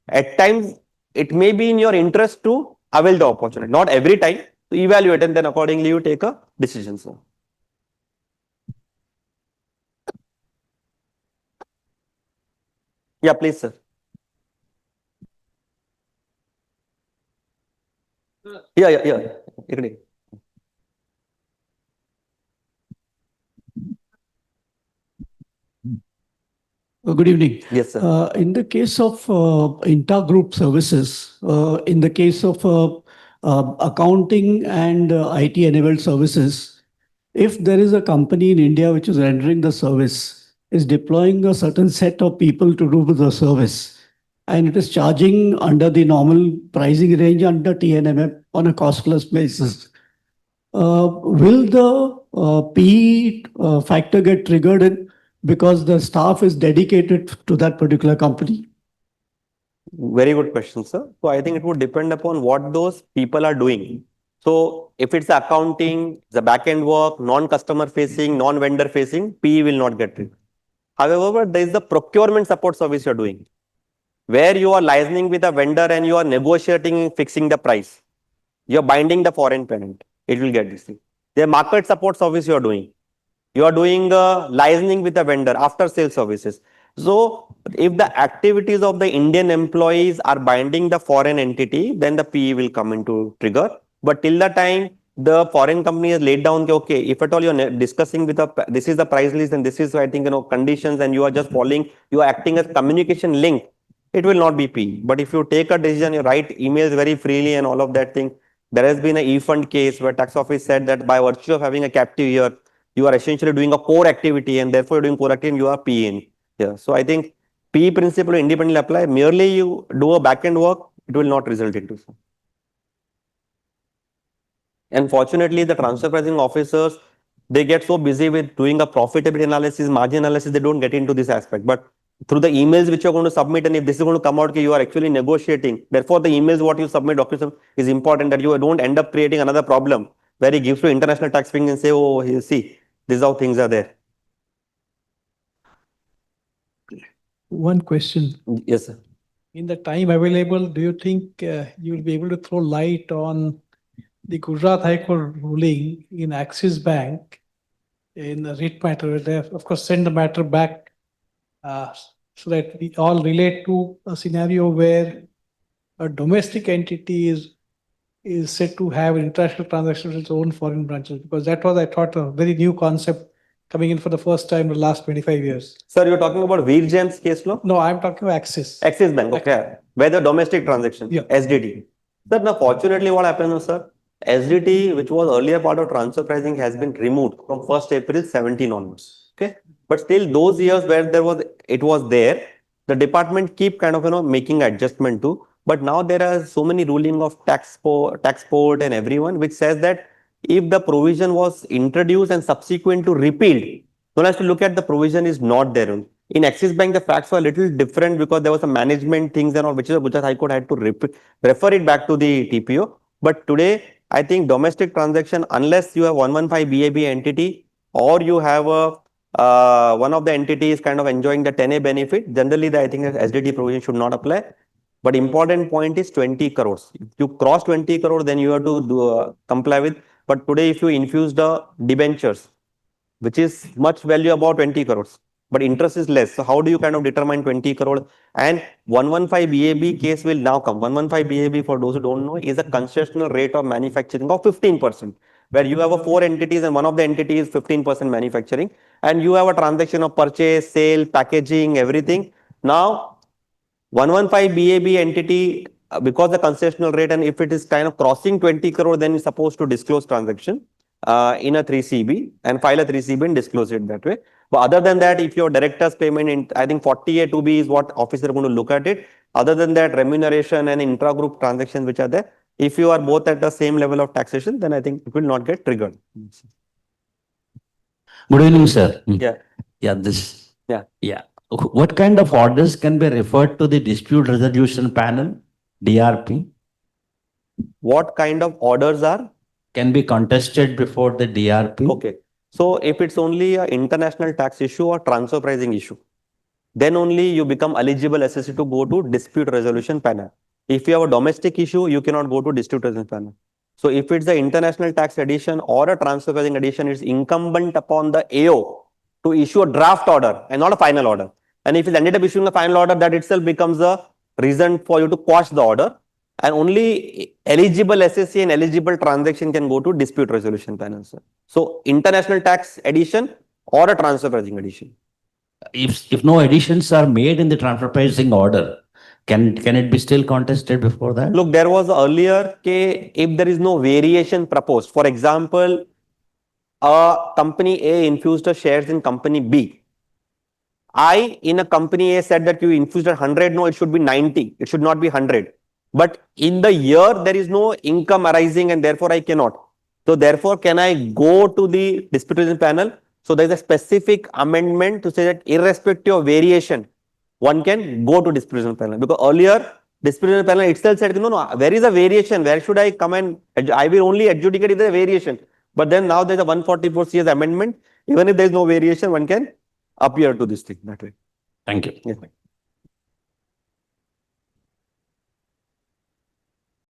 at times, it may be in your interest to avail the opportunity. Not every time, to evaluate and then accordingly you take a decision. So, yeah, please, sir. Yeah, yeah, yeah. Agree. Good evening. Yes, sir. In the case of inter-group services, in the case of accounting and IT-enabled services, if there is a company in India which is rendering the service, is deploying a certain set of people to do the service, and it is charging under the normal pricing range under TNMF on a cost-plus basis, will the PE factor get triggered in because the staff is dedicated to that particular company? Very good question, sir. So, I think it would depend upon what those people are doing. So, if it's accounting, the back end work, non customer facing, non vendor facing, PE will not get it. However, there is the procurement support service you're doing, where you are liaising with a vendor and you are negotiating, fixing the price. You're binding the foreign parent. It will get this thing. The market support service you are doing. You are doing licensing with the vendor, after sales services. So, if the activities of the Indian employees are binding the foreign entity, then the PE will come into trigger. But till the time the foreign company has laid down, okay, if at all you're discussing with a, this is the price list and this is, I think, conditions, and you are just following, you are acting as communication link, it will not be P. But if you take a decision, you write emails very freely and all of that thing, there has been a e-fund case where tax office said that by virtue of having a captive here, you are essentially doing a core activity and therefore you're doing core activity and you are PN. Yeah. So I think P principle independently apply. Merely you do a back end work, it will not result into so. And fortunately, the transfer pricing officers, they get so busy with doing a profitability analysis, margin analysis, they don't get into this aspect. But through the emails which you're going to submit, and if this is going to come out, you are actually negotiating. Therefore, the emails what you submit, documents is important, that you don't end up creating another problem where he gives to international tax thing and say, oh, you see, this is how things are there. One question. Yes, sir. In the time available, do you think you will be able to throw light on the Gujarat High Court ruling in Axis Bank in the writ matter? They have, of course, send the matter back so that we all relate to a scenario where a domestic entity is said to have international transactions with its own foreign branches, because that was, I thought, a very new concept coming in for the first time in the last 25 years. Sir, you're talking about Veer Jain's case law? No, I'm talking about Axis. Axis Bank, okay. Where the domestic transaction, Yeah. SDT. Sir, now fortunately what happened was, sir, SDT, which was earlier part of transfer pricing, has been removed from 1st April 17 onwards. Okay. But still those years where it was there, the department keep kind of, making adjustment to. But now there are so many ruling of tax court and everyone, which says that if the provision was introduced and subsequent to repealed, one has to look at the provision is not there. In Axis Bank, the facts were a little different because there was some management things and all, which is the Gujarat High Court had to refer it back to the TPO. But today, I think domestic transaction, unless you have 115 BAB entity or you have one of the entities kind of enjoying the 10A benefit, generally, I think the SDT provision should not apply. But important point is 20 crores. If you cross 20 crore, then you have to comply with. But today, if you infuse the debentures, which is much value about 20 crores, but interest is less. So how do you kind of determine 20 crore? And 115 BAB case will now come. 115 BAB, for those who don't know, is a concessional rate of manufacturing of 15%, where you have 4 entities and one of the entities is 15% manufacturing, and you have a transaction of purchase, sale, packaging, everything. Now, 115 BAB entity, because the concessional rate, and if it is kind of crossing 20 crore, then it's supposed to disclose transaction in a 3CB and file a 3CB and disclose it that way. But other than that, if your director's payment, in, I think 40A 2B is what officer are going to look at it. Other than that, remuneration and intra-group transactions which are there, if you are both at the same level of taxation, then I think it will not get triggered. Good evening, sir. Yeah. Yeah, this. Yeah. Yeah. What kind of orders can be referred to the dispute resolution panel, DRP? What kind of orders are? Can be contested before the DRP? Okay. So if it's only an international tax issue or transfer pricing issue, then only you become eligible SSC to go to dispute resolution panel. If you have a domestic issue, you cannot go to dispute resolution panel. So if it's the international tax addition or a transfer pricing addition, it's incumbent upon the AO to issue a draft order and not a final order. And if it ended up issuing a final order, that itself becomes a reason for you to quash the order. And only eligible SSC and eligible transaction can go to dispute resolution panel, sir. So international tax addition or a transfer pricing addition. If no additions are made in the transfer pricing order, can it be still contested before that? Look, there was earlier, if there is no variation proposed, for example, a company A infused a shares in company B. I in a company A said that you infused at 100, no, it should be 90, it should not be 100. But in the year, there is no income arising and therefore I cannot. So therefore, can I go to the dispute resolution panel? So there is a specific amendment to say that irrespective of variation, one can go to dispute resolution panel. Because earlier, dispute resolution panel itself said, no, where is a variation? Where should I come and I will only adjudicate if there is a variation. But then now there is a 144 CS amendment. Even if there is no variation, one can appear to this thing that way. Thank you. Yes.